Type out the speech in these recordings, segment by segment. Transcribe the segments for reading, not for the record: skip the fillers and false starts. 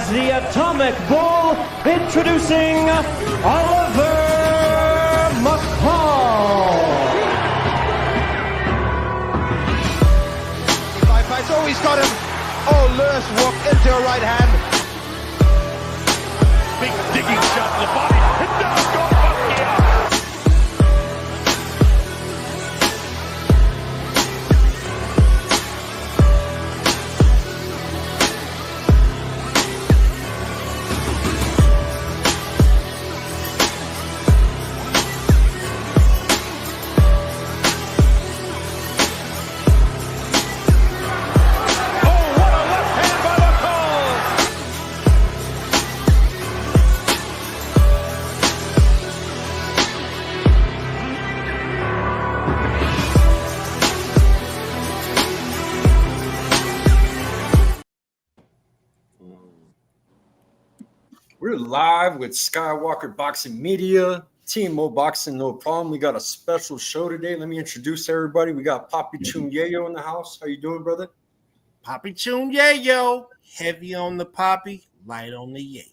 the Atomic Bull, introducing Oliver McCall. Oh, he's got him. Oh, Lewis walked into a right hand. Big digging shot to the body. It does go up here. We're live with Skywalker Boxing Media, Team Mo Boxing, no problem. We got a special show today. Let me introduce everybody. We got Papi Chun Yayo in the house. How you doing, brother? Papi Chun Yayo, heavy on the poppy, light on the yayo.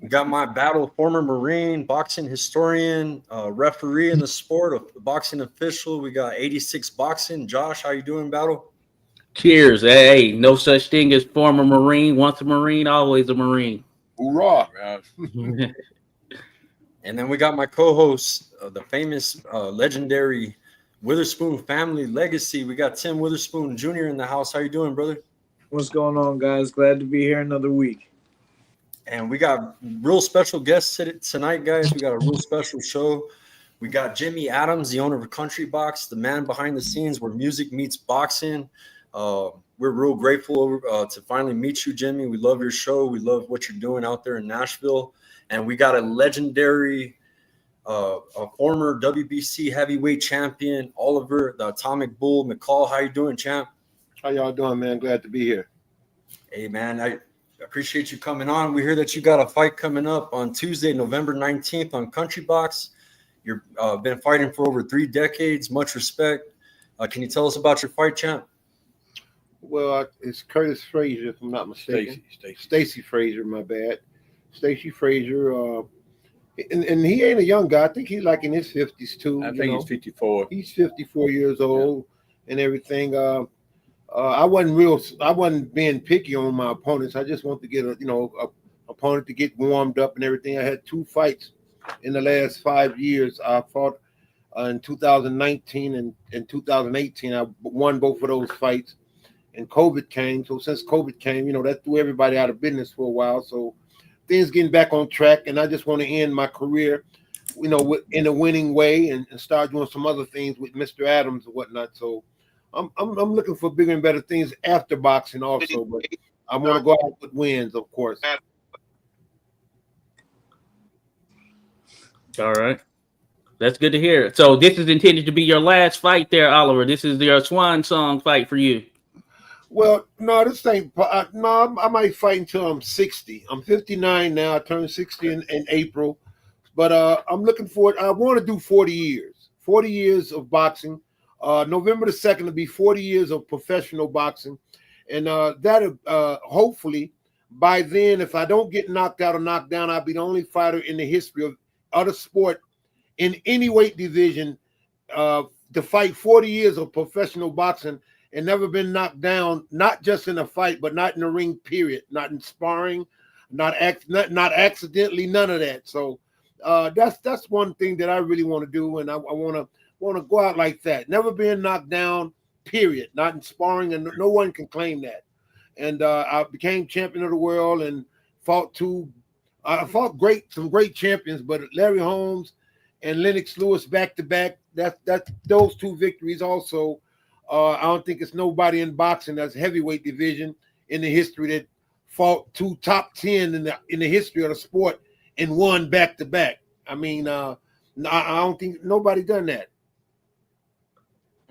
We got my battle, former Marine, boxing historian, referee in the sport, a boxing official. We got 86 Boxing. Josh, how you doing, battle? Cheers. Hey, no such thing as former Marine. Once a Marine, always a Marine. Hoorah. And then we got my co-host, the famous, legendary Witherspoon family legacy. We got Tim Witherspoon Jr. in the house. How you doing, brother? What's going on, guys? Glad to be here another week. And we got real special guests tonight, guys. We got a real special show. We got Jimmy Adams, the owner of Country Box, the man behind the scenes where music meets boxing. We're real grateful to finally meet you, Jimmy. We love your show. We love what you're doing out there in Nashville. And we got a legendary, a former WBC heavyweight champion, Oliver, the Atomic Bull. McCall, how you doing, champ? How y'all doing, man? Glad to be here. Hey, man, I appreciate you coming on. We hear that you got a fight coming up on Tuesday, November 19th on Country Box. You've been fighting for over 3 decades. Much respect. Can you tell us about your fight, champ? Well, it's Curtis Frazier, if I'm not mistaken. Stacy Frazier, my bad. Stacy Frazier, and he ain't a young guy. I think he's like in his 50s too. I think he's 54. He's 54 years old and everything. I wasn't being picky on my opponents. I just want to get a opponent to get warmed up and everything. I had 2 fights in the last 5 years. I fought in 2019 and 2018. I won both of those fights. And COVID came. So since COVID came, that threw everybody out of business for a while. So things getting back on track. And I just want to end my career, in a winning way and start doing some other things with Mr. Adams and whatnot. So I'm looking for bigger and better things after boxing also. But I want to go out with wins, of course. All right. That's good to hear. So this is intended to be your last fight there, Oliver. This is your swan song fight for you. Well, no, this ain't. No, I might fight until I'm 60. I'm 59 now. I turned 60 in April, but I'm looking forward. I want to do 40 years. 40 years of boxing. November the 2nd will be 40 years of professional boxing, and that hopefully by then, if I don't get knocked out or knocked down, I'll be the only fighter in the history of other sport in any weight division to fight 40 years of professional boxing. And never been knocked down, not just in a fight, but not in the ring, period. Not in sparring, not accidentally, none of that. So that's one thing that I really want to do, and I want to go out like that. Never been knocked down, period. Not in sparring, and no one can claim that. And I became champion of the world and fought some great champions, but Larry Holmes and Lennox Lewis back to back. That's those 2 victories also. I don't think it's nobody in boxing that's heavyweight division in the history that fought 2 top 10 in the history of the sport and won back to back. I mean, I don't think nobody done that.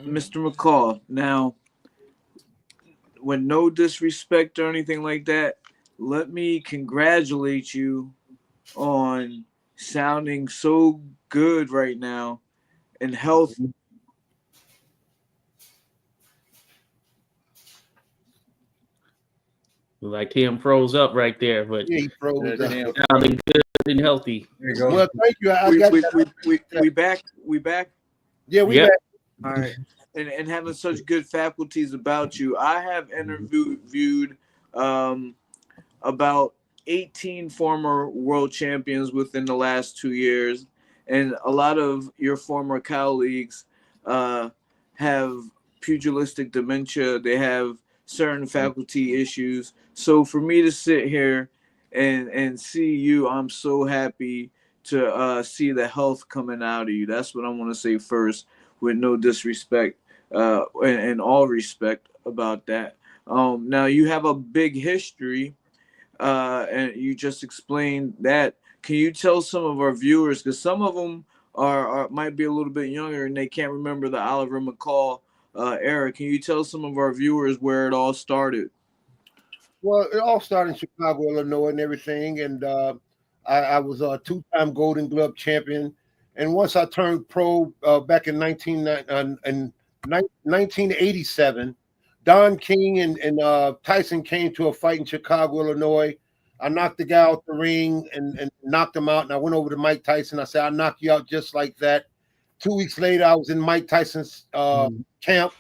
Mr. McCall, now, with no disrespect or anything like that, let me congratulate you on sounding so good right now and healthy. Like Tim froze up right there, but Yeah, he froze up. sounding good and healthy. There you go. Well, thank you. I got that. We back. Yeah, we Yep. back. All right, and having such good faculties about you, I have interviewed about 18 former world champions within the last 2 years, and a lot of your former colleagues have pugilistic dementia. They have certain faculty issues. So for me to sit here and see you, I'm so happy to see the health coming out of you. That's what I want to say first, with no disrespect and all respect about that. Now you have a big history, and you just explained that. Can you tell some of our viewers, because some of them are might be a little bit younger and they can't remember the Oliver McCall era? Can you tell some of our viewers where it all started? Well, it all started in Chicago, Illinois, and everything. And I was a two-time Golden Glove champion. And once I turned pro back in 1987, Don King and Tyson came to a fight in Chicago, Illinois. I knocked the guy out the ring and knocked him out. And I went over to Mike Tyson. I said, I'll knock you out just like that. 2 weeks later, I was in Mike Tyson's camp.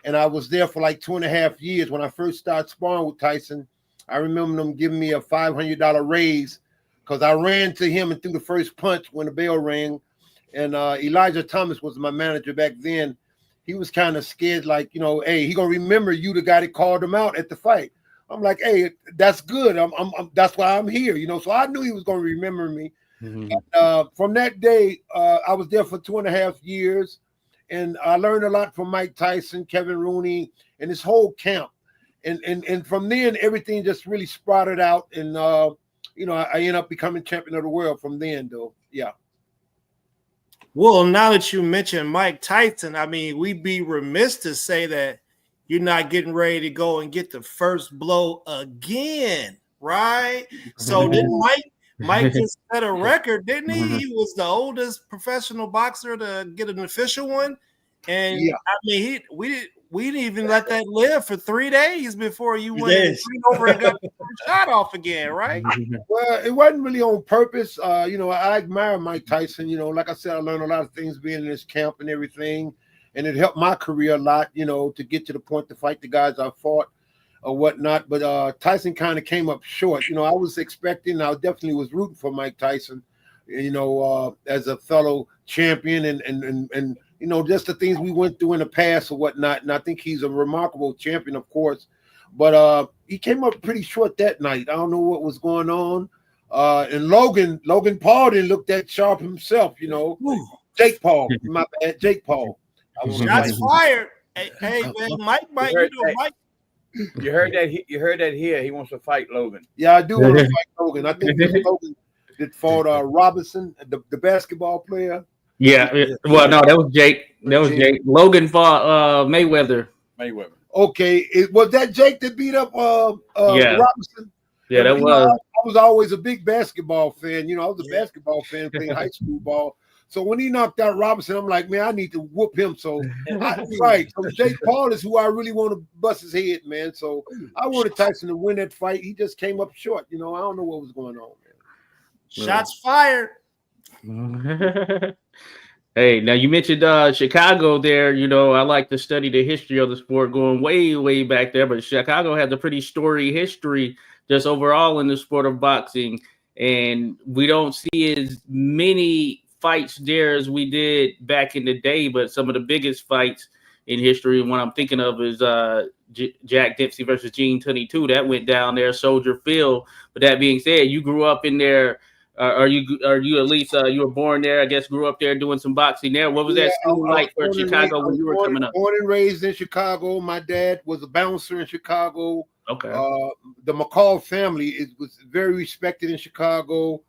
And I was there for like 2.5 years. When I first started sparring with Tyson, I remember them giving me a $500 raise because I ran to him and threw the first punch when the bell rang. And Elijah Thomas was my manager back then. He was kind of scared, like, hey, he gonna remember you, the guy that called him out at the fight. I'm like, hey, that's good. I'm that's why I'm here, So I knew he was gonna remember me. Mm-hmm. And, from that day, I was there for 2.5 years, and I learned a lot from Mike Tyson, Kevin Rooney, and this whole camp. And from then, everything just really sprouted out, and I ended up becoming champion of the world from then, though. Yeah. Well, now that you mentioned Mike Tyson, I mean, we'd be remiss to say that you're not getting ready to go and get the first blow again, right? So didn't Mike just set a record, didn't he? He was the oldest professional boxer to get an official one. And yeah. I mean, we didn't even let that live for 3 days before you went over and got the shot off again, right? Well, it wasn't really on purpose. I admire Mike Tyson. Like I said, I learned a lot of things being in this camp and everything, and it helped my career a lot, to get to the point to fight the guys I fought or whatnot. But Tyson kind of came up short. I was expecting, I definitely was rooting for Mike Tyson, as a fellow champion and just the things we went through in the past or whatnot. And I think he's a remarkable champion, of course. But he came up pretty short that night. I don't know what was going on. And Logan Paul didn't look that sharp himself, Jake Paul, my bad, Jake Paul. Shots fired. Hey, man, Mike. You heard that here. He wants to fight Logan. Yeah, I do want to fight Logan. I think Logan that fought Robinson, the basketball player. Yeah. Well, no, that was Jake. Jake. Logan fought Mayweather. Okay. Was that Jake that beat up Robinson? Yeah, that was. I was always a big basketball fan. I was a basketball fan playing high school ball. So when he knocked out Robinson, I'm like, man, I need to whoop him. So So Jake Paul is who I really want to bust his head, man. So I wanted Tyson to win that fight. He just came up short. I don't know what was going on, man. Shots fired. Hey, now you mentioned Chicago there. I like to study the history of the sport going way, way back there. But Chicago has a pretty storied history just overall in the sport of boxing. And we don't see as many fights there as we did back in the day. But some of the biggest fights in history, and what I'm thinking of is Jack Dempsey versus Gene Tunney 2. That went down there, Soldier Field. But that being said, you grew up in there. Are you at least you were born there? I guess grew up there doing some boxing there. What was that school like for Chicago when you were coming up? Born and raised in Chicago. My dad was a bouncer in Chicago. Okay. The McCall family was very respected in Chicago.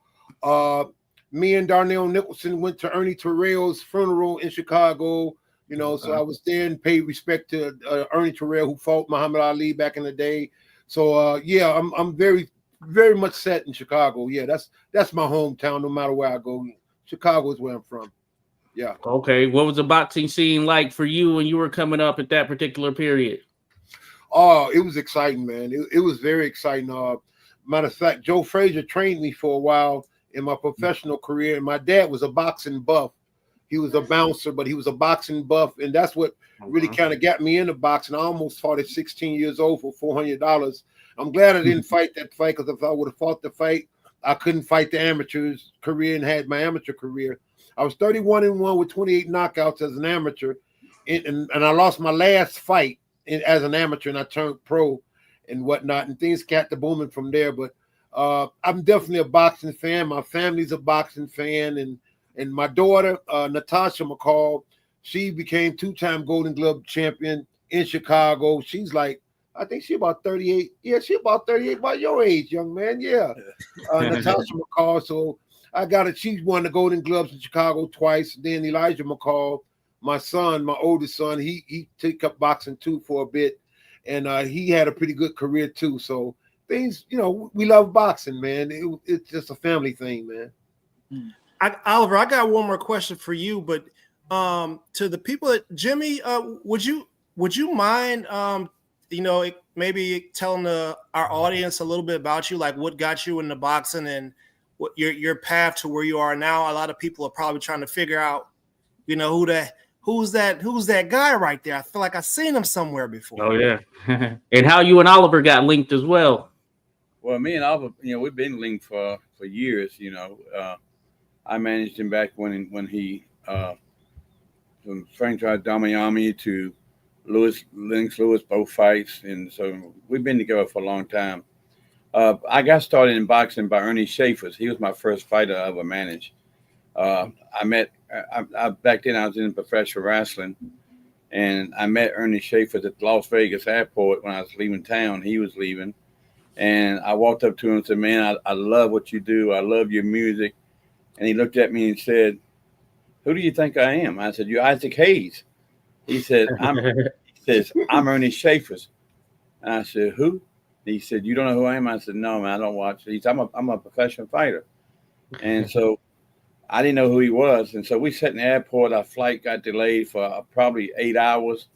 Me and Darnell Nicholson went to Ernie Terrell's funeral in Chicago. So I was there and paid respect to Ernie Terrell, who fought Muhammad Ali back in the day. So I'm very, very much set in Chicago. Yeah, that's my hometown. No matter where I go, Chicago is where I'm from. Yeah. Okay. What was the boxing scene like for you when you were coming up at that particular period? Oh, it was exciting, man. It was very exciting. Matter of fact, Joe Frazier trained me for a while in my professional career, and my dad was a boxing buff. He was a bouncer, but he was a boxing buff, and that's what really kind of got me into boxing. I almost fought at 16 years old for $400. I'm glad I didn't fight that fight, because if I would have fought the fight, I couldn't fight the amateurs career and had my amateur career. I was 31-1 with 28 knockouts as an amateur, and I lost my last fight as an amateur, and I turned pro and whatnot, and things got to booming from there. But I'm definitely a boxing fan. My family's a boxing fan, and my daughter, Natasha McCall, she became 2-time Golden Glove champion in Chicago. She's like, I think she's about 38. Yeah, she's about 38, about your age, young man. Yeah, Natasha McCall. So I got it. She won the Golden Gloves in Chicago twice. Then Elijah McCall, my son, my oldest son, he took up boxing too for a bit, and he had a pretty good career too. So things, we love boxing, man. It's just a family thing, man. Oliver, I got one more question for you, but to the people that Jimmy, would you mind maybe telling our audience a little bit about you, like what got you into boxing and what your path to where you are now? A lot of people are probably trying to figure out, who's that guy right there? I feel like I've seen him somewhere before. Oh yeah. And how you and Oliver got linked as well. Well, me and Oliver, we've been linked for years. I managed him back when he from Frank Damiami to Lennox Lewis, both fights, and so we've been together for a long time. I got started in boxing by Ernie Schaefer. He was my first fighter I ever managed. I back then I was in professional wrestling, and I met Ernie Schaefer at Las Vegas airport when I was leaving town. He was leaving, and I walked up to him and said, "Man, I love what you do. I love your music." And he looked at me and said, "Who do you think I am?" I said, "You're Isaac Hayes." He said, I'm Ernie Schaefer's. And I said, "Who?" He said, "You don't know who I am?" I said, "No, man, I don't watch." He said, I'm a professional fighter. And so I didn't know who he was. And so we sat in the airport. Our flight got delayed for probably 8 hours.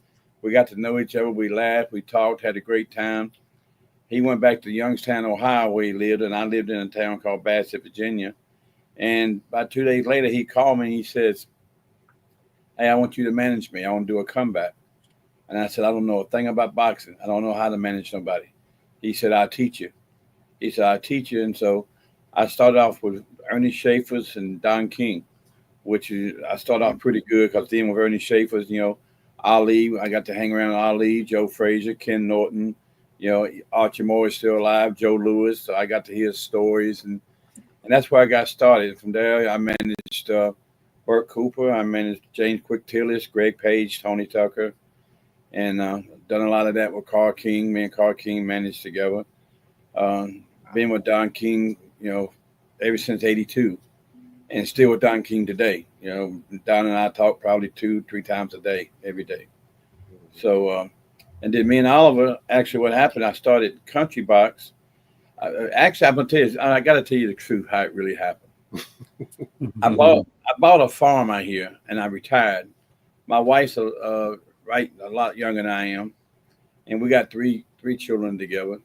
We got to know each other. We laughed. We talked, had a great time. He went back to Youngstown, Ohio, where he lived, and I lived in a town called Bassett, Virginia. And about 2 days later, he called me and he says, "Hey, I want you to manage me. I want to do a comeback." And I said, "I don't know a thing about boxing. I don't know how to manage somebody." He said, "I'll teach you." He said, "I'll teach you." And so I started off with Ernie Schaefer's and Don King, which I started off pretty good because then with Ernie Schaefer's, Ali, I got to hang around Ali, Joe Frazier, Ken Norton, Archie Moore is still alive, Joe Louis. So I got to hear stories, and that's where I got started. From there, I managed Burt Cooper. I managed James Quick Tillis, Greg Page, Tony Tucker, and done a lot of that with Carl King. Me and Carl King managed together. Been with Don King, ever since '82, and still with Don King today. Don and I talk probably 2-3 times a day, every day. So, and then me and Oliver, actually what happened, I started Country Box. Actually, I'm going to tell you, I got to tell you the truth, how it really happened. I bought a farm out here, and I retired. My wife's a lot younger than I am, and we got three children together.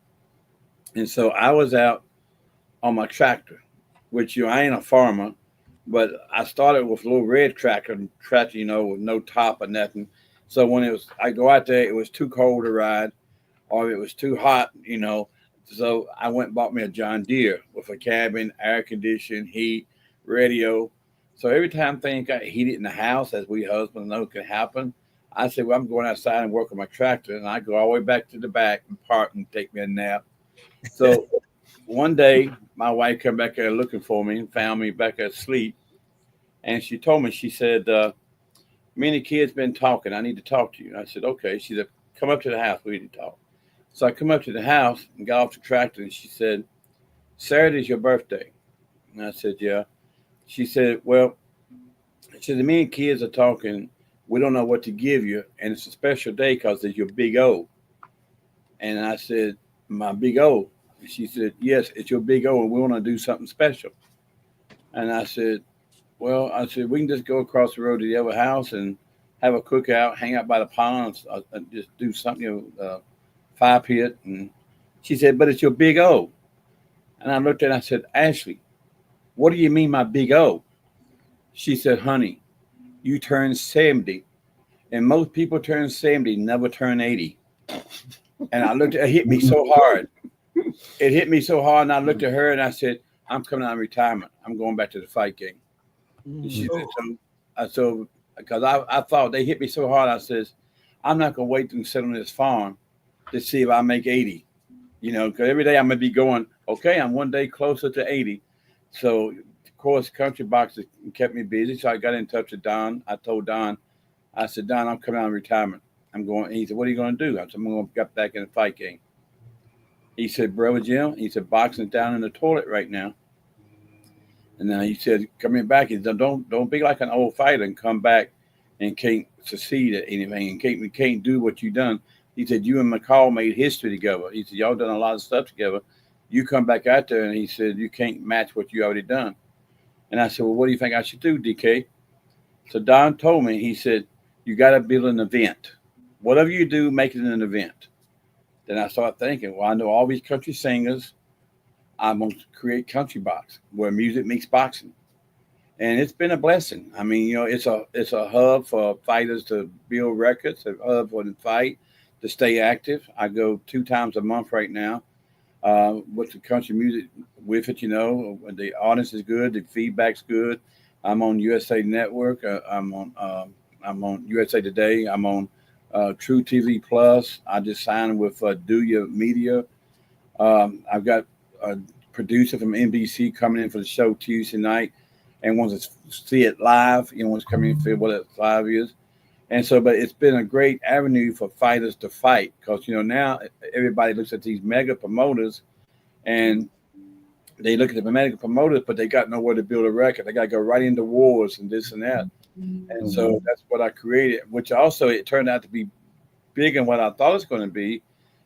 And so I was out on my tractor, which I ain't a farmer, but I started with a little red tractor, with no top or nothing. So when I go out there, it was too cold to ride, or it was too hot, So I went and bought me a John Deere with a cabin, air conditioning, heat, radio. So every time things got heated in the house, as we husbands know can happen, I said, "Well, I'm going outside and work on my tractor." And I go all the way back to the back and park and take me a nap. So one day, my wife came back there looking for me and found me back asleep. And she told me, she said, "Me and the kids been talking. I need to talk to you." And I said, "Okay." She said, "Come up to the house. We need to talk." So I come up to the house and got off the tractor, and she said, "Saturday's your birthday." And I said, "Yeah." She said, "Well," she said, "Me and kids are talking. We don't know what to give you, and it's a special day because it's your big O." And I said, "My big O?" And she said, "Yes, it's your big O, and we want to do something special." And I said, "Well," I said, "we can just go across the road to the other house and have a cookout, hang out by the ponds, and just do something fire pit. And she said, but it's your big O. And I looked at her and I said, Ashley, what do you mean my big O? She said, honey, you turned 70. And most people turn 70, never turn 80. And I looked at it, hit me so hard. It hit me so hard. And I looked at her and I said, I'm coming out of retirement. I'm going back to the fight game. And she said, so because I thought they hit me so hard, I says, I'm not going to wait to sit on this farm to see if I make 80. You know, because every day I'm going to be going, okay, I'm one day closer to 80. So, of course, country boxing kept me busy. So I got in touch with Don. I told Don, I said, Don, I'm coming out of retirement. I'm going. And he said, what are you going to do? I said, I'm going to get back in the fight game. He said, Brother Jim, he said, boxing's down in the toilet right now. And then he said, coming back, he said, don't be like an old fighter and come back and can't succeed at anything and can't do what you done. He said, you and McCall made history together. He said, y'all done a lot of stuff together. You come back out there, and he said, you can't match what you already done. And I said, well, what do you think I should do, DK? So Don told me, he said, you got to build an event. Whatever you do, make it an event. Then I started thinking, well, I know all these country singers. I'm going to create Country Box, where music meets boxing. And it's been a blessing. I mean, you know, it's a hub for fighters to build records, a hub for them to fight, to stay active. I go 2 times a month right now with the country music with it, you know. The audience is good. The feedback's good. I'm on USA Network. I'm on USA Today. I'm on True TV Plus. I just signed with Do Your Media. I've got a producer from NBC coming in for the show Tuesday night and wants to see it live. You know, wants to come in and feel what it live is. And so, but it's been a great avenue for fighters to fight because, you know, now everybody looks at these mega promoters and they look at the mega promoters, but they got nowhere to build a record. They got to go right into wars and this and that. And so that's what I created, which also it turned out to be bigger than what I thought it was going to be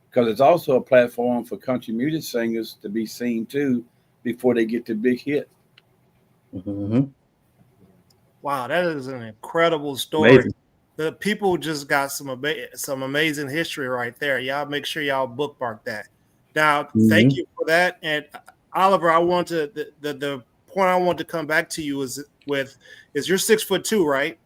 because it's also a platform for country music singers to be seen too before they get the big hit. Mm-hmm. Wow, that is an incredible story. Amazing. The people just got some amazing history right there. Y'all make sure y'all bookmark that. Now, thank you for that. And Oliver, I want to the point I want to come back to you is you're 6'2", right?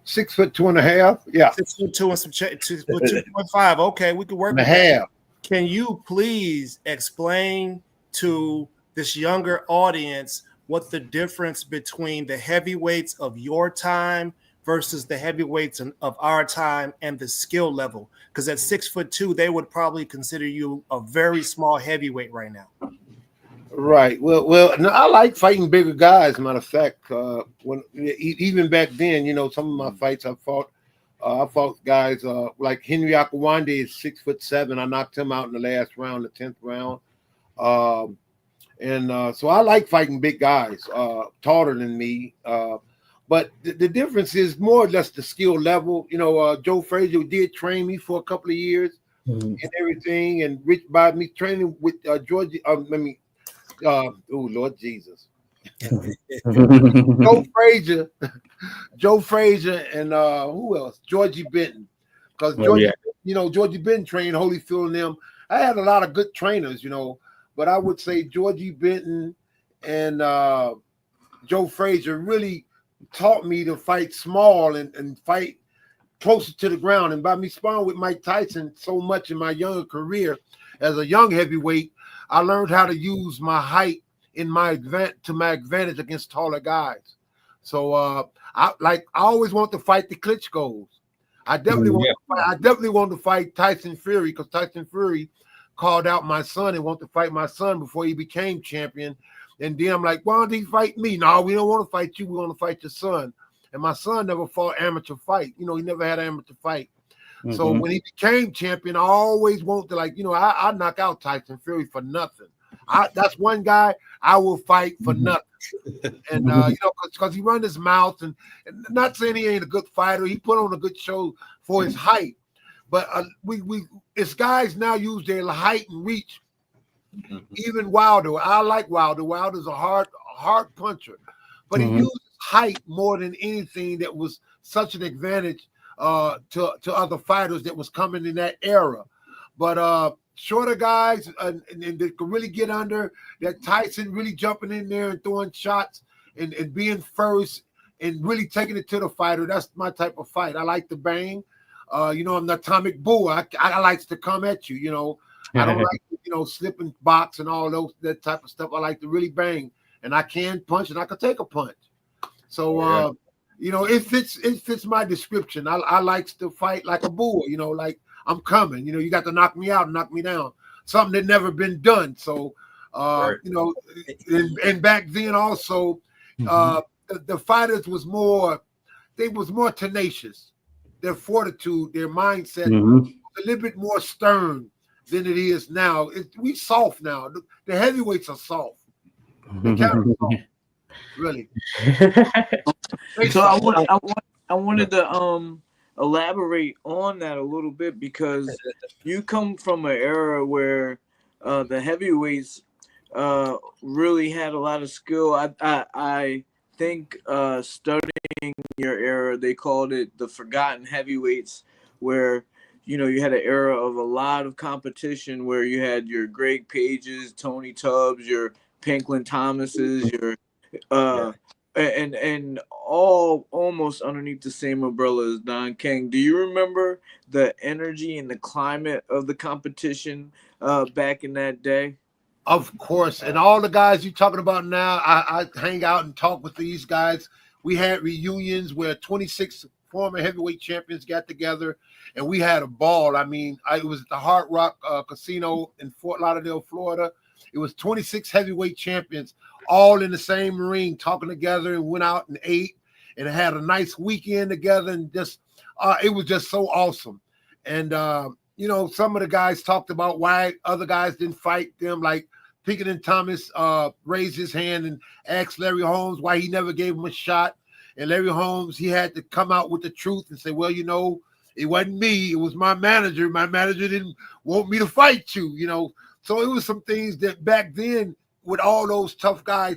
6'2.5". Yeah. 6'2" and some 2.5. Okay, we can work with that. Can you please explain to this younger audience what the difference between the heavyweights of your time versus the heavyweights of our time and the skill level? Because at 6'2", they would probably consider you a very small heavyweight right now. Right. Well. No, I like fighting bigger guys. Matter of fact, even back then, you know, some of my fights I fought guys like Henry Akawande is 6'7". I knocked him out in the last round, the 10th round. So I like fighting big guys, taller than me. But the difference is more or less the skill level. You know, Joe Frazier did train me for a couple of years and everything, and Rich by me training with Georgie. Oh Lord Jesus, Joe Frazier, and who else? Georgie Benton, because Georgie Benton trained Holyfield and them. I had a lot of good trainers, you know, but I would say Georgie Benton and Joe Frazier really taught me to fight small and fight closer to the ground. And by me sparring with Mike Tyson so much in my younger career as a young heavyweight, I learned how to use my height to my advantage against taller guys. So I always want to fight the Klitschko's. I definitely want to fight Tyson Fury because Tyson Fury called out my son and wanted to fight my son before he became champion. And then I'm like, why don't he fight me? No, we don't want to fight you. We want to fight your son. And my son never fought amateur fight. You know, he never had an amateur fight. So when he became champion, I always want to, like, you know, I knock out Tyson Fury for nothing. That's one guy I will fight for nothing. And, you know, because he run his mouth and not saying he ain't a good fighter. He put on a good show for his height. But it's guys now use their height and reach. Even Wilder. I like Wilder. Wilder's a hard puncher. But he used height more than anything that was such an advantage to other fighters that was coming in that era. But shorter guys and they can really get under. That Tyson really jumping in there and throwing shots and being first and really taking it to the fighter. That's my type of fight. I like to bang. I'm the atomic bull. I like to come at you. I don't like slipping box and all that type of stuff. I like to really bang, and I can punch and I can take a punch. So it fits my description. I like to fight like a bull. Like I'm coming. You got to knock me out and knock me down. Something that never been done. So and back then also, the fighters was more tenacious. Their fortitude, their mindset, was a little bit more stern than it is now. We soft now. The heavyweights are soft. They kind of soft, really. So I wanted to elaborate on that a little bit, because you come from an era where the heavyweights really had a lot of skill. I think studying your era, they called it the forgotten heavyweights, where you had an era of a lot of competition, where you had your Greg Pages, Tony Tubbs, your Pinklin Thomases, your and all almost underneath the same umbrella as Don King. Do you remember the energy and the climate of the competition back in that day? Of course. And all the guys you're talking about now, I hang out and talk with these guys. We had reunions where 26 former heavyweight champions got together, and we had a ball. I mean, it was at the Hard Rock Casino in Fort Lauderdale, Florida. It was 26 heavyweight champions all in the same ring talking together, and went out and ate and had a nice weekend together, and just it was just so awesome. And some of the guys talked about why other guys didn't fight them, like Pinkerton Thomas raised his hand and asked Larry Holmes why he never gave him a shot. And Larry Holmes, he had to come out with the truth and say, well, it wasn't me. It was my manager. My manager didn't want me to fight you, So it was some things that back then, with all those tough guys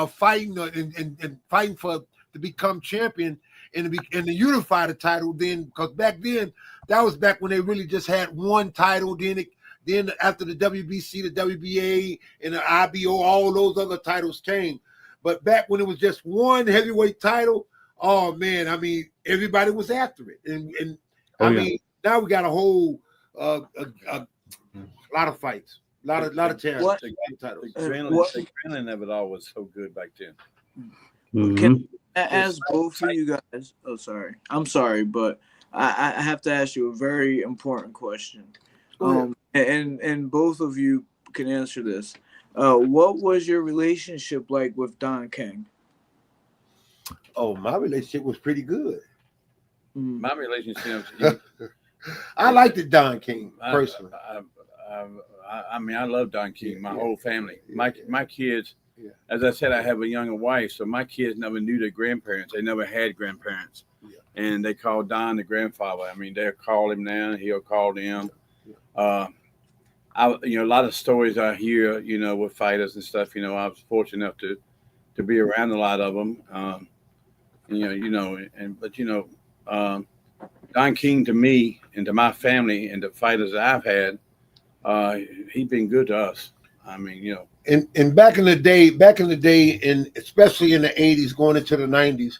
fighting and fighting to become champion and to unify the title then, because back then, that was back when they really just had one title. Then after the WBC, the WBA, and the IBO, all those other titles came. But back when it was just one heavyweight title, oh man, I mean, everybody was after it. And mean, now we got a whole a lot of fights, a lot of talent. The adrenaline of it all was so good back then. Can I ask both of you guys? Oh, sorry. I'm sorry, but I have to ask you a very important question. And both of you can answer this. What was your relationship like with Don King? Oh, my relationship was pretty good. My relationship, I liked it, Don King, personally. I mean, I love Don King, my whole family. My kids, as I said, I have a younger wife, so my kids never knew their grandparents. They never had grandparents. And they called Don the grandfather. I mean, they'll call him now, he'll call them. A lot of stories I hear, with fighters and stuff. I was fortunate enough to be around a lot of them. Don King to me and to my family and the fighters that I've had, he's been good to us. I mean, And back in the day, and especially in the 80s, going into the 90s,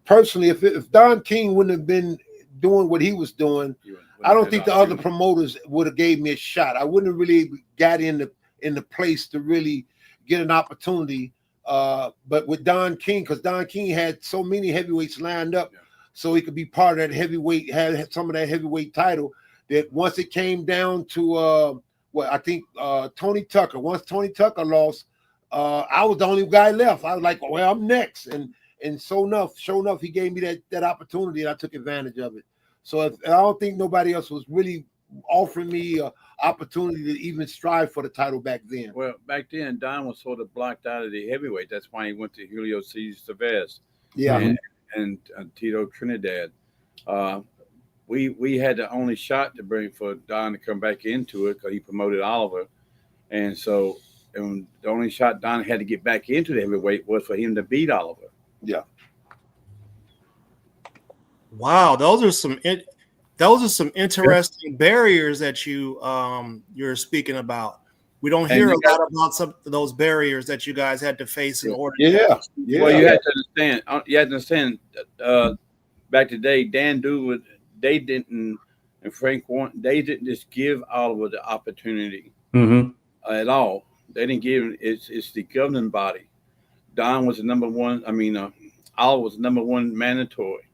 personally, if Don King wouldn't have been doing what he was doing, I don't think the other promoters would have gave me a shot. I wouldn't have really got in the place to really get an opportunity. But with Don King, because Don King had so many heavyweights lined up, so he could be part of that heavyweight, had some of that heavyweight title. That once it came down to I think Tony Tucker. Once Tony Tucker lost, I was the only guy left. I was like, well, I'm next, and sure enough, he gave me that opportunity, and I took advantage of it. So I don't think nobody else was really offering me an opportunity to even strive for the title back then. Well, back then, Don was sort of blocked out of the heavyweight. That's why he went to Julio Cesar Chavez and Tito Trinidad. We had the only shot to bring for Don to come back into it because he promoted Oliver. And so the only shot Don had to get back into the heavyweight was for him to beat Oliver. Yeah. Wow, those those are some interesting barriers that you're speaking about. We don't hear a lot about some of those barriers that you guys had to face in order. Yeah. Well, you have to understand. Back today, Dan Dugal, they didn't, and Frank Warren, they didn't just give Oliver the opportunity at all. They didn't give him. It's the governing body. Don was the number one. Oliver was the number one mandatory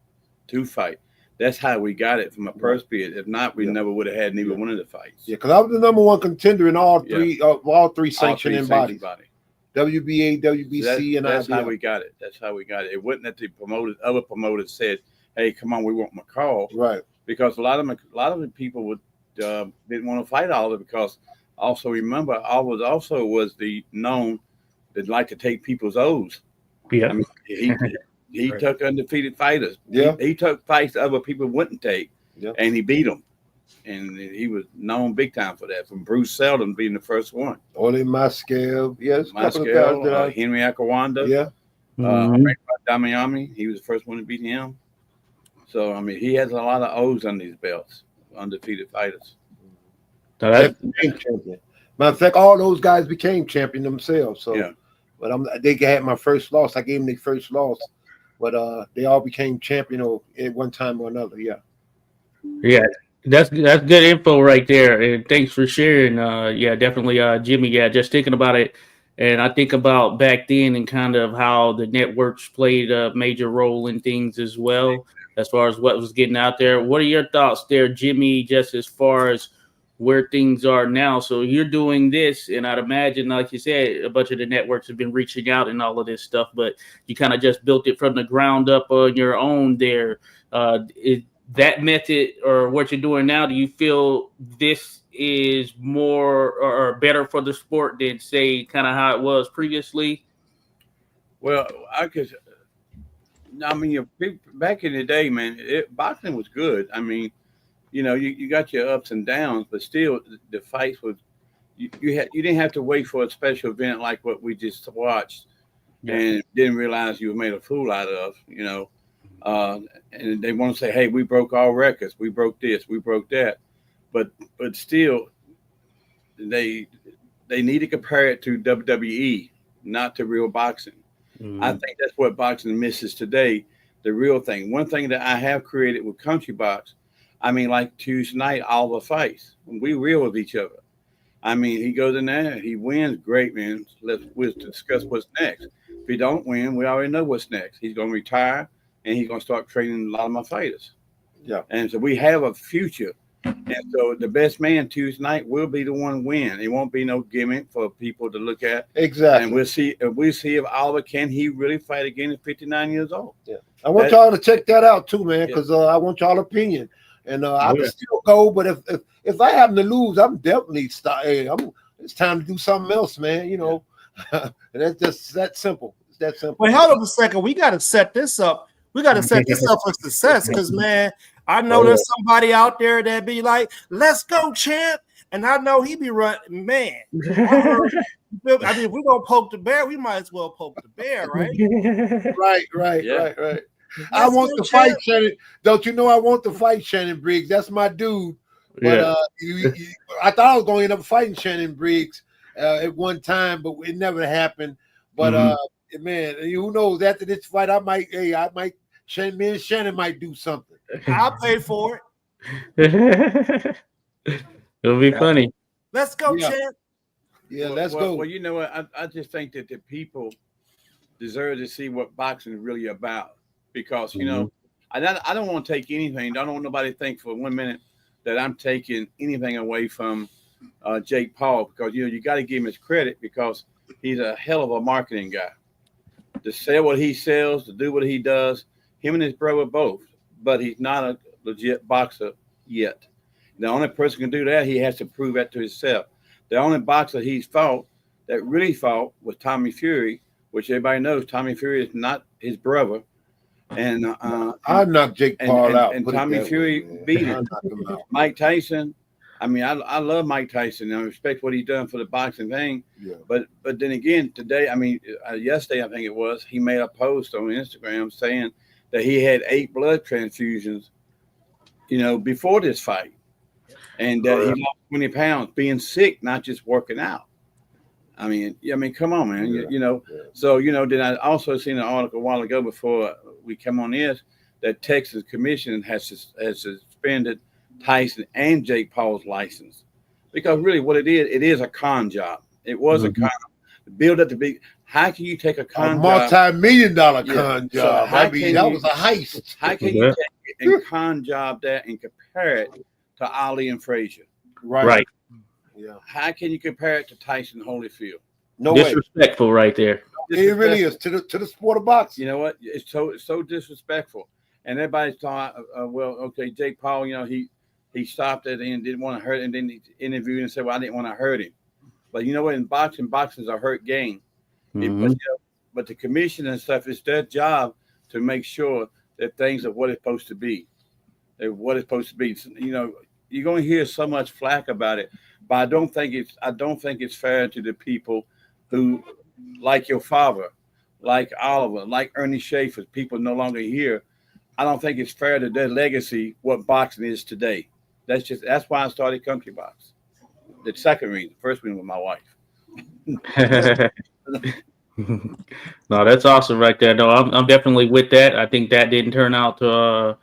to fight. That's how we got it from a purse bid. If not, we never would have had neither one of the fights. Yeah, because I was the number one contender in all three sanctioning bodies. WBA, WBC, and that's how we got it. That's how we got it. It wasn't that the other promoters said, "Hey, come on, we want McCall." Right. Because a lot of the people would didn't want to fight Oliver because also remember Oliver also was the known that liked to take people's O's. Yeah. He took undefeated fighters. Yeah. He took fights other people wouldn't take, and he beat them. And he was known big time for that, from Bruce Seldon being the first one. Ole Mascal, yes, Henry Akawanda, Frank Damiami, he was the first one to beat him. So he has a lot of O's on these belts, undefeated fighters. Matter of fact, all those guys became champion themselves. So, but they had my first loss. I gave them their first loss, but they all became champion at one time or another. Yeah. Yeah. That's good info right there, and thanks for sharing. Definitely, Jimmy. Yeah, just thinking about it, and I think about back then and kind of how the networks played a major role in things as well, as far as what was getting out there. What are your thoughts there, Jimmy? Just as far as where things are now. So you're doing this, and I'd imagine, like you said, a bunch of the networks have been reaching out and all of this stuff, but you kind of just built it from the ground up on your own there. That method or what you're doing now, do you feel this is more or better for the sport than, say, kind of how it was previously? Well, back in the day, man, boxing was good. You got your ups and downs, but still the fights was you didn't have to wait for a special event like what we just watched and didn't realize you were made a fool out of, and they want to say, hey, we broke all records, we broke this, we broke that, but still they need to compare it to WWE, not to real boxing. I think that's what boxing misses today, the real thing. One thing that I have created with Country Box, like Tuesday night, all the fights, we real with each other. He goes in there, he wins, great, man. We'll discuss what's next. If he don't win, we already know what's next. He's going to retire, and he's going to start training a lot of my fighters. Yeah. And so we have a future. And so the best man Tuesday night will be the one win. It won't be no gimmick for people to look at. Exactly. And we'll see if Oliver can he really fight again at 59 years old. Yeah. I want y'all to check that out too, man, because I want y'all opinion. And I can still go, but if I happen to lose, I'm definitely it's time to do something else, man. And that's just that simple. It's that simple. Wait, hold up a second. We got to set this up. We got to set this up for success, because man, I know there's somebody out there that be like, "Let's go, champ," and I know he be running, man. If we're gonna poke the bear, we might as well poke the bear, right? Right. I want to fight Shannon. Don't you know I want to fight Shannon Briggs? That's my dude. But I thought I was going to end up fighting Shannon Briggs at one time, but it never happened. But man, who knows? After this fight, Shannon might do something. I'll pay for it. It'll be funny. Let's go, champ. Yeah, let's go. Well, you know what? I just think that the people deserve to see what boxing is really about. Because, I don't want to take anything. I don't want nobody to think for 1 minute that I'm taking anything away from Jake Paul. Because, you got to give him his credit, because he's a hell of a marketing guy. To sell what he sells, to do what he does, him and his brother both. But he's not a legit boxer yet. The only person can do that, he has to prove that to himself. The only boxer he's fought that really fought was Tommy Fury, which everybody knows Tommy Fury is not his brother. And I knocked Jake Paul out. And Tommy Fury beat him. Mike Tyson. I love Mike Tyson. I respect what he's done for the boxing thing. Yeah. But then again, today, yesterday, I think it was, he made a post on Instagram saying that he had 8 blood transfusions before this fight. And he lost 20 pounds being sick, not just working out. I mean, come on, man. Yeah. So, then I also seen an article a while ago before we come on this that Texas Commission has suspended Tyson and Jake Paul's license. Because really what it is a con job. It was a con. Build up the big. How can you take a con job? Multi-million-dollar con job. So that was a heist. How can you take it and con job that and compare it to Ali and Frazier? Right. Yeah. How can you compare it to Tyson Holyfield? No disrespectful right there. It really is to the sport of boxing. You know what? It's so disrespectful. And everybody's talking, Jake Paul, he stopped it and didn't want to hurt, and then he interviewed and said, well, I didn't want to hurt him. But you know what? In boxing's a hurt game. But the commission and stuff, it's their job to make sure that things are what it's supposed to be. They're what it's supposed to be. You're going to hear so much flack about it, but I don't think it's fair to the people who, like your father, like Oliver, like Ernie Schaefer, people no longer here. I don't think it's fair to their legacy what boxing is today. That's why I started Country Box. The second reason, first reason was my wife. No, that's awesome right there. No, I'm definitely with that. I think that didn't turn out to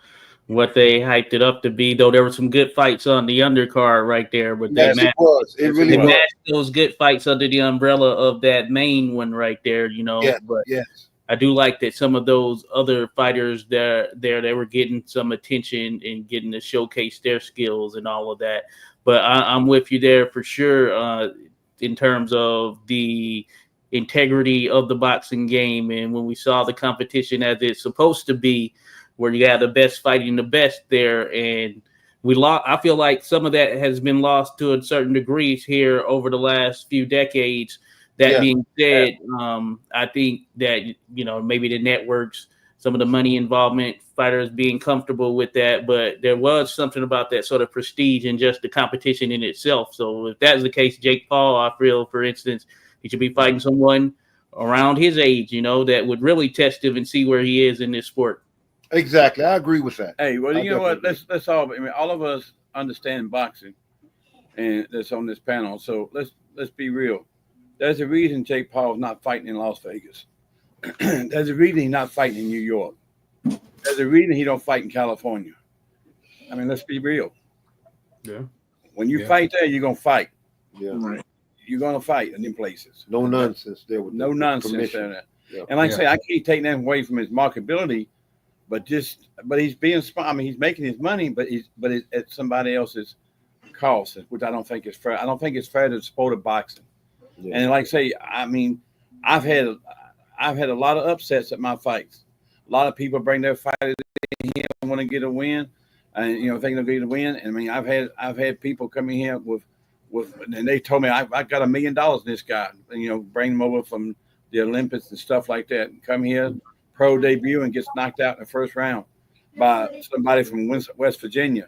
what they hyped it up to be, though there were some good fights on the undercard right there. But yes, it was. It really was. Those good fights under the umbrella of that main one right there, Yeah, but yes. I do like that some of those other fighters they were getting some attention and getting to showcase their skills and all of that. But I'm with you there for sure in terms of the integrity of the boxing game. And when we saw the competition as it's supposed to be, where you have the best fighting the best there, and I feel like some of that has been lost to a certain degree here over the last few decades. That being said, I think that, maybe the networks, some of the money involvement, fighters being comfortable with that, but there was something about that sort of prestige and just the competition in itself. So if that's the case, Jake Paul, I feel, for instance, he should be fighting someone around his age, that would really test him and see where he is in this sport. Exactly. I agree with that. Hey, well, you know what? Let's all, all of us understand boxing and that's on this panel. So let's be real. There's a reason Jake Paul's not fighting in Las Vegas. There's a reason he's not fighting in New York. There's a reason he don't fight in California. I mean, let's be real. Yeah. When you fight there, you're gonna fight. Yeah. Right. You're gonna fight in them places. No nonsense there. With no nonsense there. Yeah. And like I say, I can't take that away from his marketability, but he's being smart. I mean, he's making his money, but it's at somebody else's cost, which I don't think is fair. I don't think it's fair to the sport of boxing. Yeah. And like I say, I mean, I've had a lot of upsets at my fights. A lot of people bring their fighters in here and want to get a win, and think they'll get a win. And I mean, I've had people come in here with and they told me I got $1 million in this guy. And, bring them over from the Olympics and stuff like that, and come here, pro debut, and gets knocked out in the first round by somebody from West Virginia.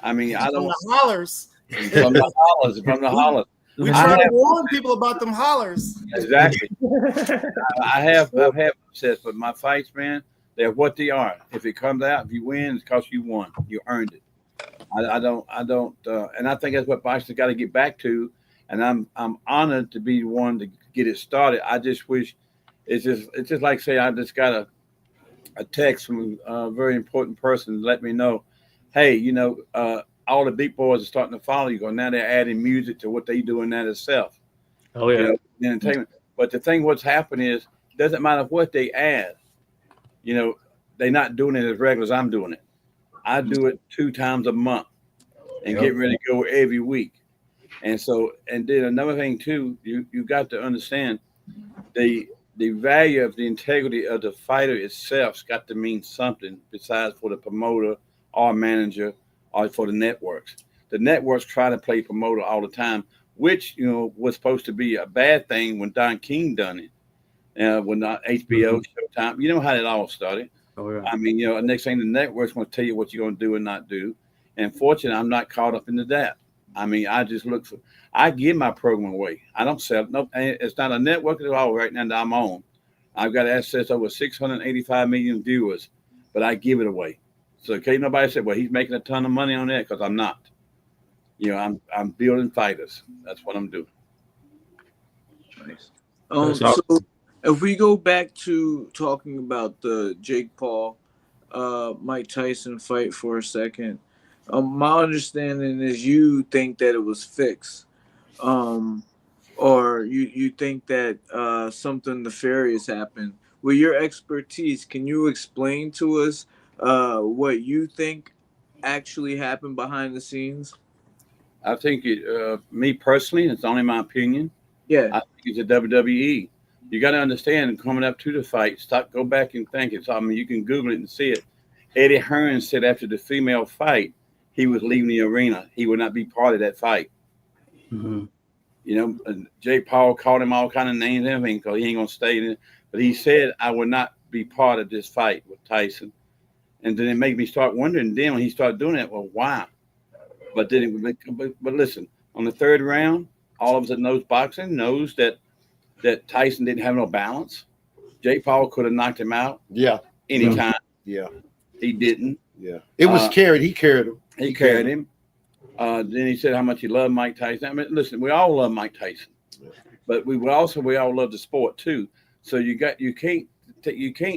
I mean, I don't. From the hollers. From the hollers. We try to warn people about them hollers. Exactly. I've had upsets, but my fights, man, they're what they are. If it comes out, if you win, it's because you won. You earned it. I don't, and I think that's what boxing's got to get back to. And I'm honored to be the one to get it started. I just wish it's just like say I just got a text from a very important person to let me know, hey, all the big boys are starting to follow you. Now they're adding music to what they do in that itself. Oh yeah, entertainment. But the thing, what's happened is, doesn't matter what they add. They're not doing it as regular as I'm doing it. I do it 2 times a month and get ready to go every week. And so, and then another thing too, you got to understand the value of the integrity of the fighter itself's got to mean something besides for the promoter or manager or for the networks. The networks try to play promoter all the time, which was supposed to be a bad thing when Don King done it. When HBO, Showtime, you know how it all started. Oh, yeah. I mean, next thing the network's going to tell you what you're going to do and not do. And fortunately, I'm not caught up into that. I mean, I just I give my program away. I don't sell it. No, it's not a network at all right now that I'm on. I've got access over 685 million viewers, but I give it away. So can't nobody say, well, he's making a ton of money on that, because I'm not. You know, I'm building fighters. That's what I'm doing. Nice. So- So if we go back to talking about the Jake Paul, Mike Tyson fight for a second, my understanding is you think that it was fixed, or you think that something nefarious happened. With your expertise, can you explain to us what you think actually happened behind the scenes? I think me personally, it's only my opinion. Yeah. I think it's a WWE. You got to understand, coming up to the fight, go back and think. I mean, you can Google it and see it. Eddie Hearn said after the female fight, he was leaving the arena. He would not be part of that fight. Mhm. You know, and Jake Paul called him all kind of names and everything because he ain't going to stay in it. But he said, I would not be part of this fight with Tyson. And then it made me start wondering then when he started doing that, well, why? But then, but listen, on the third round, all of us that knows boxing knows that Tyson didn't have no balance. Jake Paul could have knocked him out. Yeah. Anytime. Yeah. He didn't. Yeah. It was carried. He carried him. He carried him. Then he said how much he loved Mike Tyson. I mean, listen, we all love Mike Tyson, but we all love the sport too. So you can't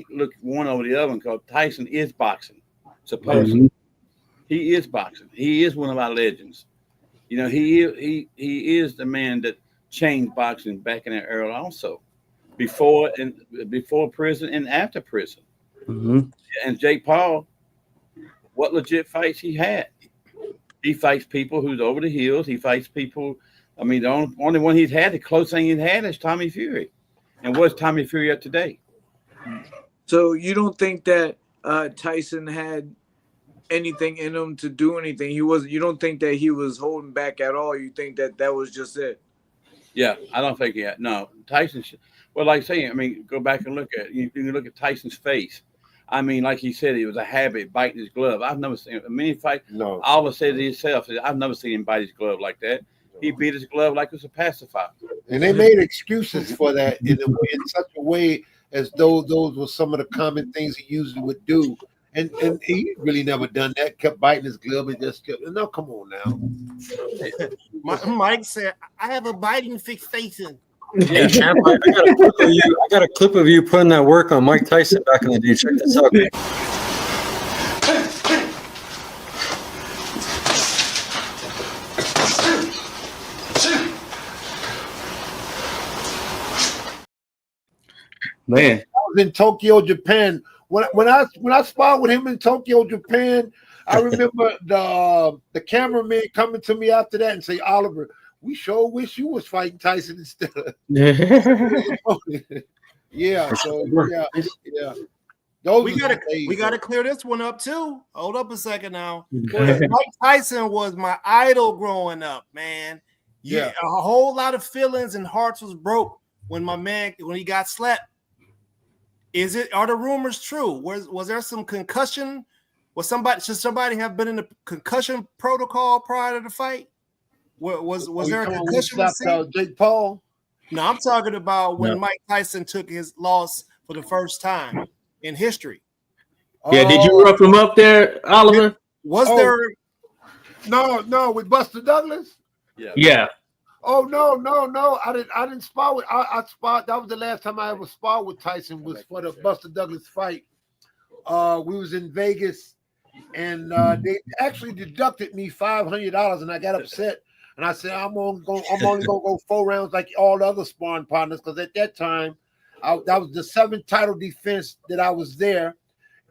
look one over the other because Tyson is boxing. Supposedly, he is boxing. He is one of our legends. You know, he is the man that changed boxing back in that era also, before prison and after prison. Mhm. And Jake Paul, what legit fights he had? He fights people who's over the hills. He fights people. I mean, the only one he's had, the close thing he's had is Tommy Fury. And what's Tommy Fury at today? So you don't think that Tyson had anything in him to do anything? You don't think that he was holding back at all? You think that was just it? Yeah, I don't think he had. No, Tyson. Well, like saying, I mean, go back and look at you look at Tyson's face. I mean, like he said, it was a habit biting his glove. I've never seen many fight. No. Oliver said it himself. I've never seen him bite his glove like that. He beat his glove like it was a pacifier. And they made excuses for that in such a way as though those were some of the common things he usually would do. And he really never done that. Kept biting his glove and just kept. No, come on now. Mike said, "I have a biting fixation." Hey, champ, I got a clip of you putting that work on Mike Tyson back in the day. Check this out. Man, I was in Tokyo, Japan. When I sparred with him in Tokyo, Japan, I remember the cameraman coming to me after that and say, "Oliver, we sure wish you was fighting Tyson instead of." Yeah. So yeah. We gotta clear this one up too. Hold up a second now. Mike Tyson was my idol growing up, man. Yeah, a whole lot of feelings and hearts was broke when he got slapped. Are the rumors true? Was there some concussion? Should somebody have been in the concussion protocol prior to the fight? Was there a concussion? Jake Paul? No, I'm talking about when Mike Tyson took his loss for the first time in history. Yeah, did you rough him up there, Oliver? Was there? No, with Buster Douglas? Yeah. Oh no! I didn't spar with. I sparred. That was the last time I ever sparred with Tyson. Was for the Buster Douglas fight. We was in Vegas, and they actually deducted me $500, and I got upset. And I said, I'm only gonna go 4 rounds like all the other sparring partners, because at that time, that was the 7th title defense that I was there,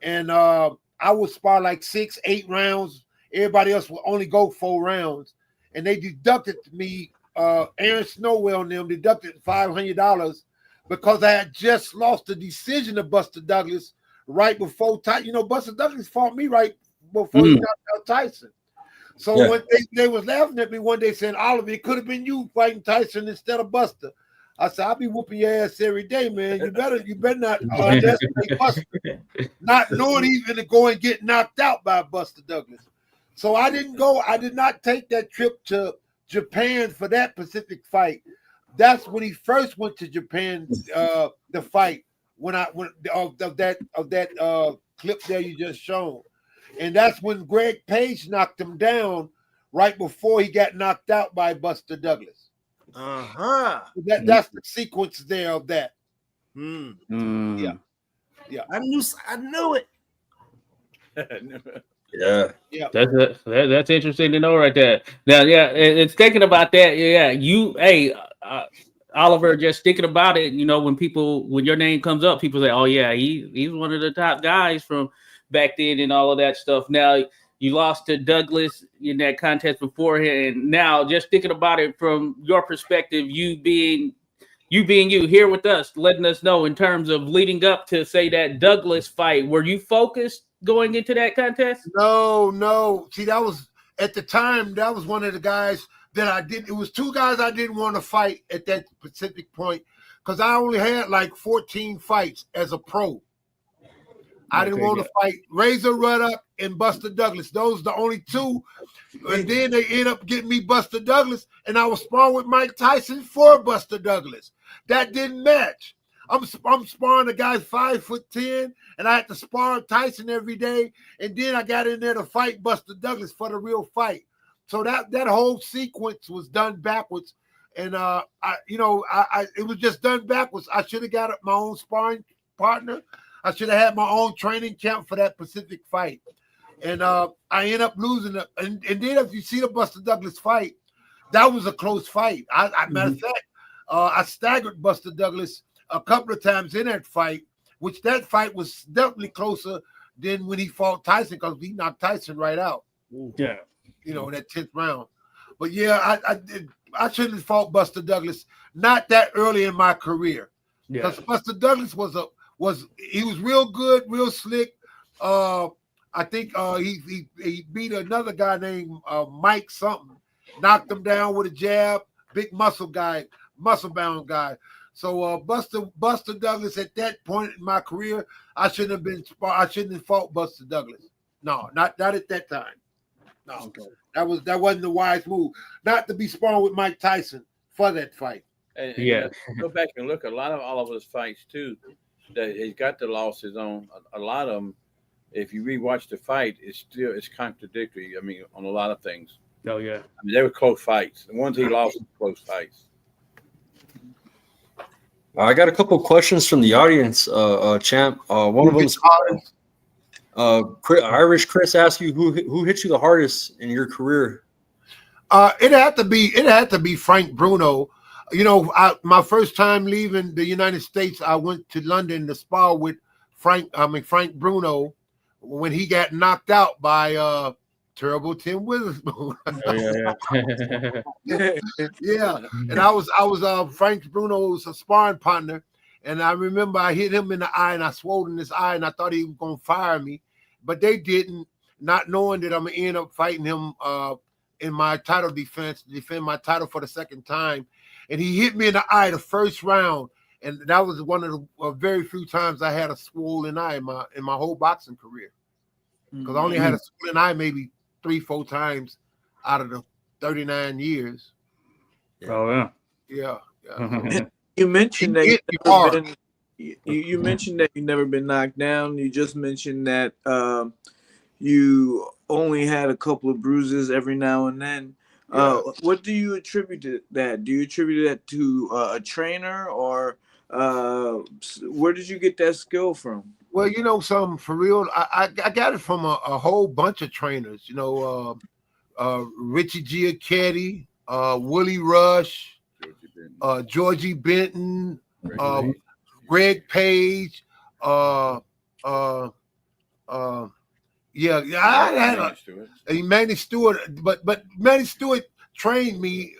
and I would spar like 6, 8 rounds. Everybody else would only go 4 rounds, and they deducted me. Aaron Snowell and them deducted $500 because I had just lost the decision to Buster Douglas right before Tyson. You know, Buster Douglas fought me right before he knocked out Tyson. So when they was laughing at me one day saying, "Oliver, it could have been you fighting Tyson instead of Buster." I said, "I'll be whooping your ass every day, man. You better not underestimate Buster." Not knowing even to go and get knocked out by Buster Douglas. So I didn't go. I did not take that trip to Japan for that Pacific fight. That's when he first went to Japan. The fight of that clip there you just shown. and that's when Greg Page knocked him down right before he got knocked out by Buster Douglas. That's the sequence there of that. Yeah. I knew it. Yeah. That's interesting to know right there. Now, yeah, it's thinking about that. Yeah, Oliver, just thinking about it. When your name comes up, people say, "Oh yeah, he's one of the top guys from back then," and all of that stuff. Now you lost to Douglas in that contest beforehand. Now, just thinking about it from your perspective, you being you here with us, letting us know in terms of leading up to say that Douglas fight, were you focused going into that contest? No. See, that was at the time. That was one of the guys that I did. It was two guys I didn't want to fight at that specific point because I only had like 14 fights as a pro. I didn't want to fight Razor Ruddock and Buster Douglas. Those are the only two. And then they end up getting me Buster Douglas, and I was sparring with Mike Tyson for Buster Douglas. That didn't match. I'm sparring a guy 5'10", and I had to spar Tyson every day. And then I got in there to fight Buster Douglas for the real fight. So that whole sequence was done backwards, and it was just done backwards. I should have got my own sparring partner. I should have had my own training camp for that Pacific fight. And I ended up losing it. And then if you see the Buster Douglas fight, that was a close fight. Matter of fact, I staggered Buster Douglas a couple of times in that fight, which that fight was definitely closer than when he fought Tyson because he knocked Tyson right out. Yeah. In that 10th round. But yeah, I shouldn't have fought Buster Douglas not that early in my career. Because Buster Douglas was real good, real slick. I think he beat another guy named Mike something, knocked him down with a jab, big muscle bound guy. So Buster Douglas at that point in my career, I shouldn't have fought Buster Douglas. No, not at that time. No, that wasn't the wise move. Not to be sparring with Mike Tyson for that fight. And go back and look. A lot of Oliver's fights too, that he's got the losses on. A lot of them, if you rewatch the fight, it's contradictory. I mean, on a lot of things. Oh yeah. I mean, they were close fights. The ones he lost were close fights. I got a couple questions from the audience, champ. One of them's Irish Chris asked you who hit you the hardest in your career. It had to be Frank Bruno. My first time leaving the United States, I went to London to spar with Frank Bruno when he got knocked out by terrible Tim Witherspoon. Yeah. And I was Frank Bruno's sparring partner, and I remember I hit him in the eye and I swole in his eye, and I thought he was gonna fire me, but they didn't, not knowing that I'm gonna end up fighting him in my title defend my title for the second time. And he hit me in the eye the first round, and that was one of the very few times I had a swollen eye in my whole boxing career, because I only had a swollen eye maybe 3-4 times out of the 39 years. Oh yeah. You mentioned that you mentioned that you've never been knocked down. You just mentioned that you only had a couple of bruises every now and then. What do you attribute to that? Do you attribute that to a trainer, or where did you get that skill from? Well, something for real. I got it from a whole bunch of trainers. Richie Giacchetti, Willie Rush, Georgie Benton, Greg Page. I had a Manny Stewart, but Manny Stewart trained me.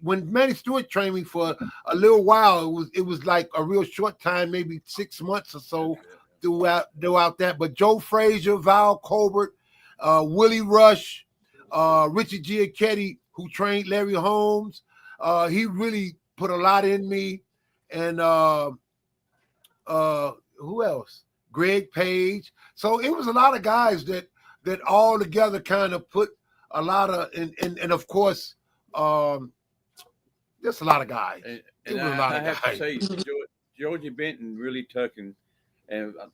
When Manny Stewart trained me for a little while, it was like a real short time, maybe 6 months or so throughout that. But Joe Frazier, Val Colbert, Willie Rush, Richie Giacchetti, who trained Larry Holmes, he really put a lot in me. And who else? Greg Page. So it was a lot of guys that all together kind of put a lot of, and of course, there's a lot of guys. I have to say, Georgie Benton really took and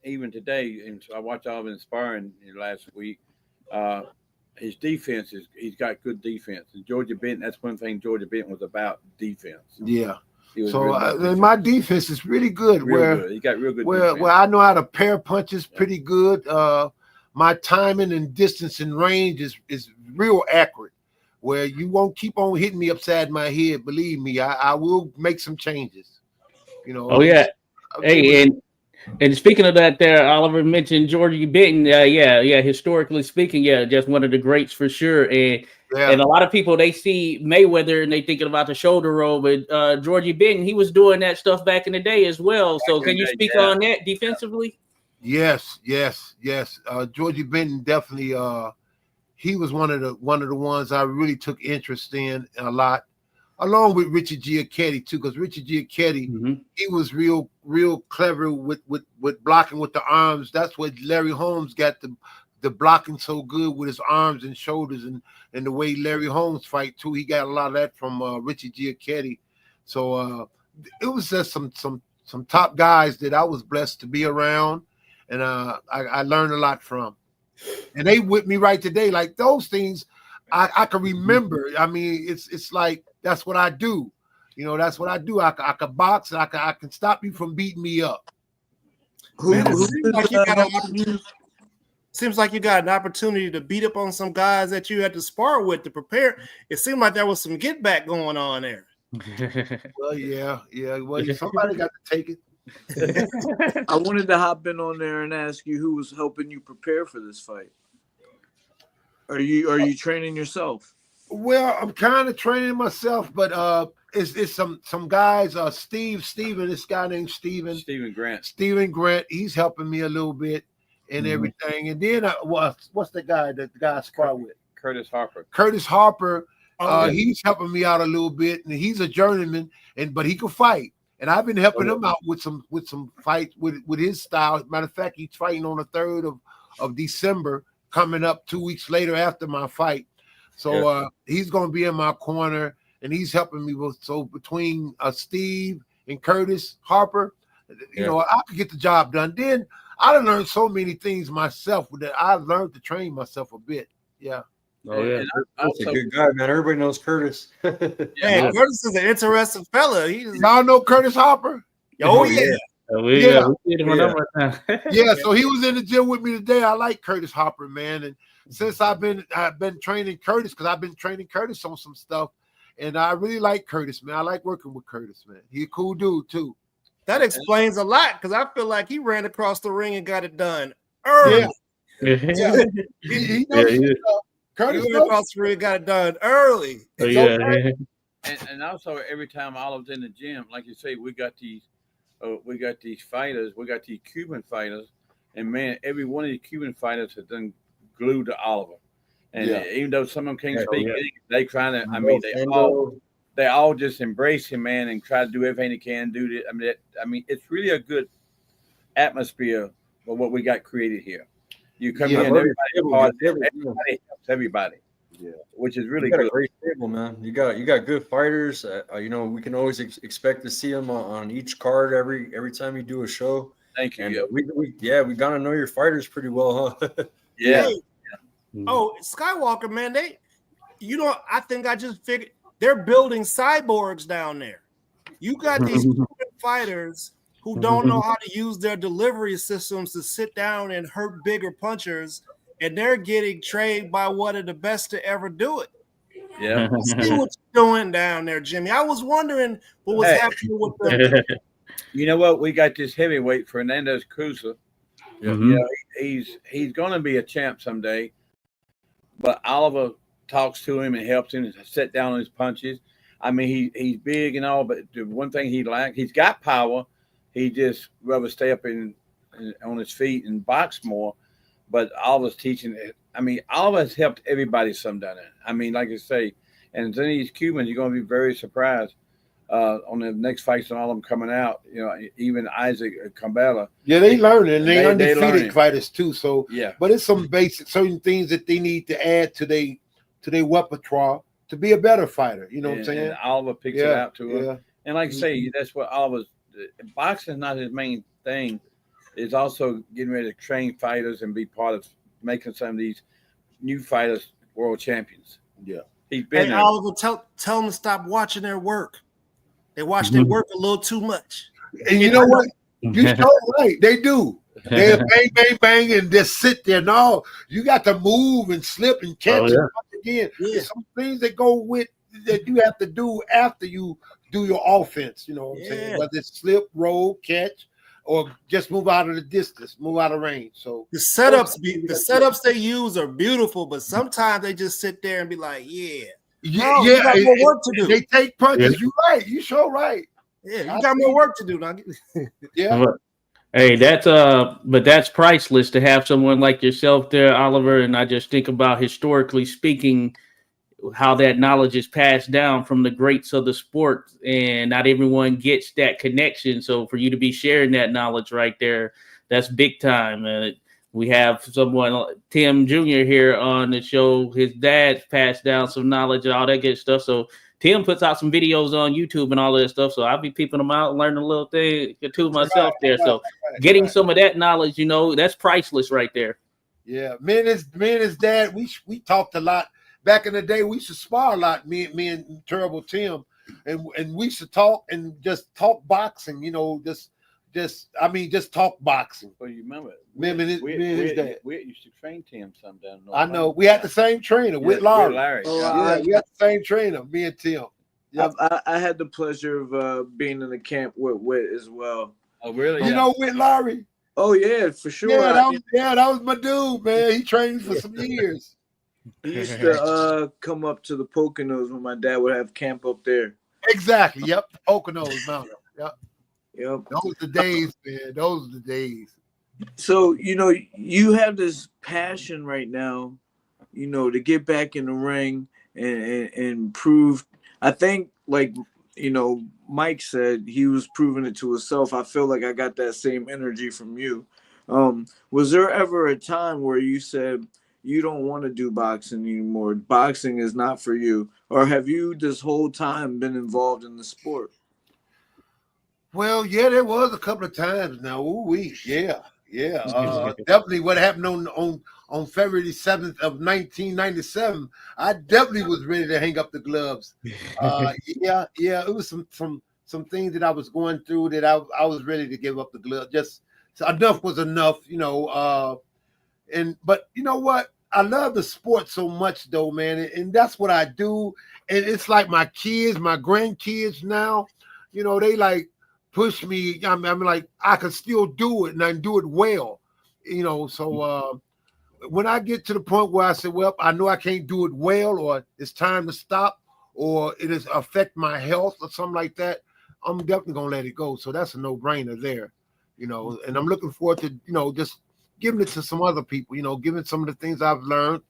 even today, and I watched all of him sparring last week. his defense he's got good defense. And Georgia Benton, that's one thing Georgia Benton was about, defense. Yeah. He So my defense is really good. Good. He got real good defense. Where I know how to pair punches pretty good. My timing and distance and range is real accurate. Where you won't keep on hitting me upside my head. Believe me, I will make some changes. You know. Oh yeah. Hey, and speaking of that, there, Oliver mentioned Georgie Benton. Historically speaking, just one of the greats for sure. And a lot of people, they see Mayweather and they thinking about the shoulder roll, but Georgie Benton, he was doing that stuff back in the day as well. So can you speak on that defensively? Yes. Georgie Benton definitely. He was one of the ones I really took interest in a lot, along with Richard Giacchetti too, because Richard Giacchetti, he was real clever with blocking with the arms. That's what Larry Holmes got the blocking so good with his arms and shoulders, and the way Larry Holmes fight too. He got a lot of that from Richard Giacchetti. So it was just some top guys that I was blessed to be around, and I learned a lot from. And they with me right today. Like those things, I can remember. I mean, it's like that's what I do. You know, that's what I do. I can box. I can stop you from beating me up. Seems like you got an opportunity to beat up on some guys that you had to spar with to prepare. It seemed like there was some get back going on there. Well, yeah. Well, somebody got to take it. I wanted to hop in on there and ask you who was helping you prepare for this fight. Are you training yourself? Well, I'm kind of training myself, but it's some guys. Steven, this guy named Steven Grant. He's helping me a little bit and everything. And then what's the guy that the guy I spar with? Curtis Harper. He's helping me out a little bit, and he's a journeyman, but he can fight. And I've been helping him out with some fights with his style. Matter of fact, he's fighting on the 3rd of December, coming up 2 weeks later after my fight. So he's going to be in my corner, and he's helping me with. So between Steve and Curtis Harper, you know, I could get the job done. Then I done learned so many things myself that I've learned to train myself a bit. Yeah. Oh yeah, that's a good guy, man. Everybody knows Curtis. Hey, Curtis is an interesting fella. Y'all know Curtis Harper? Oh yeah. Yeah, so he was in the gym with me today. I like Curtis Harper, man. And since I've been training Curtis, because I've been training Curtis on some stuff, and I really like Curtis, man. I like working with Curtis, man. He's a cool dude too. That explains a lot, because I feel like he ran across the ring and got it done early. He knows Curtis got it done early. And also every time Olive's in the gym, like you say, we got these fighters, we got these Cuban fighters, and man, every one of the Cuban fighters has done glued to Oliver. And even though some of them can't speak, they trying to. I mean, they all just embrace him, man, and try to do everything they can do to. I mean, it's really a good atmosphere for what we got created here. You come in, everybody helps everybody. Yeah, which is really good. Got a great table, man. You got good fighters. You know, we can always expect to see them on each card every time you do a show. Thank you. And we gotta know your fighters pretty well, huh? Yeah. Oh, Skywalker, man, I think I just figured they're building cyborgs down there. You got these fighters who don't know how to use their delivery systems to sit down and hurt bigger punchers, and they're getting trained by one of the best to ever do it. Yeah. See what you're doing down there, Jimmy. I was wondering what was happening with them. You know what? We got this heavyweight, Fernandez Cruz. Yeah. You know, he's going to be a champ someday, but Oliver talks to him and helps him to set down on his punches. I mean, he's big and all, but the one thing he lacks, he's got power. He just rather stay up on his feet and box more. But Oliver's teaching it. I mean, Oliver has helped everybody some down there. I mean, like I say, and then these Cubans, you're going to be very surprised on the next fights and all of them coming out. You know, even Isaac Cambella. Yeah, they learning. They undefeated fighters too. So yeah, but it's some basic certain things that they need to add to their repertoire to be a better fighter. You know what I'm saying? And Oliver picks it out to him. And like I say, that's what Oliver's. Boxing is not his main thing. Is also getting ready to train fighters and be part of making some of these new fighters world champions. Yeah. He's been Hey, there. Oliver, tell them to stop watching their work. They watch their work a little too much. And you know what? You so right. They do. They bang, bang, bang, and just sit there. No, you got to move and slip and catch and punch again. Yeah. There's some things that go with that you have to do after you do your offense. You know what I'm saying? Whether it's slip, roll, catch, or just move out of the distance, move out of range. So the setups they use are beautiful, but sometimes they just sit there and be like, you got more work to do. They take punches. You're right. You sure right. Yeah, you got more work to do. Yeah. Hey, but that's priceless to have someone like yourself there, Oliver. And I just think about, historically speaking, how that knowledge is passed down from the greats of the sport, and not everyone gets that connection. So for you to be sharing that knowledge right there, that's big time. We have someone, Tim Jr. here on the show. His dad passed down some knowledge and all that good stuff. So Tim puts out some videos on YouTube and all that stuff. So I'll be peeping them out and learning a little thing to myself there. So getting some of that knowledge, that's priceless right there. Yeah. Me and his dad, we talked a lot. Back in the day, we used to spar a lot, me and Terrible Tim. And we used to talk and just talk boxing, just talk boxing. Well, you remember We used to train Tim some down there. I know. We had the same trainer, Whit Larry. We had the same trainer, me and Tim. Yep. I had the pleasure of being in the camp with Whit as well. Oh, really? You know Whit Larry? Oh, yeah, for sure. Yeah, that was my dude, man. He trained for some years. He used to come up to the Poconos when my dad would have camp up there. Exactly. Yep. Poconos Mountain. Yep. Yep. Those are the days, man. Those are the days. So, you have this passion right now, to get back in the ring and prove. I think, Mike said, he was proving it to himself. I feel like I got that same energy from you. Was there ever a time where you said you don't want to do boxing anymore? Boxing is not for you. Or have you this whole time been involved in the sport? Well, yeah, there was a couple of times now. Yeah. Definitely what happened on February 7th of 1997. I definitely was ready to hang up the gloves. It was some things that I was going through that I was ready to give up the gloves. Just enough was enough, but you know what? I love the sport so much though, man. And that's what I do. And it's like my kids, my grandkids now, they like push me. I'm like, I can still do it and I can do it well, so when I get to the point where I say, well, I know I can't do it well, or it's time to stop, or it is affect my health or something like that, I'm definitely going to let it go. So that's a no-brainer there, and I'm looking forward to, just giving it to some other people, giving some of the things I've learned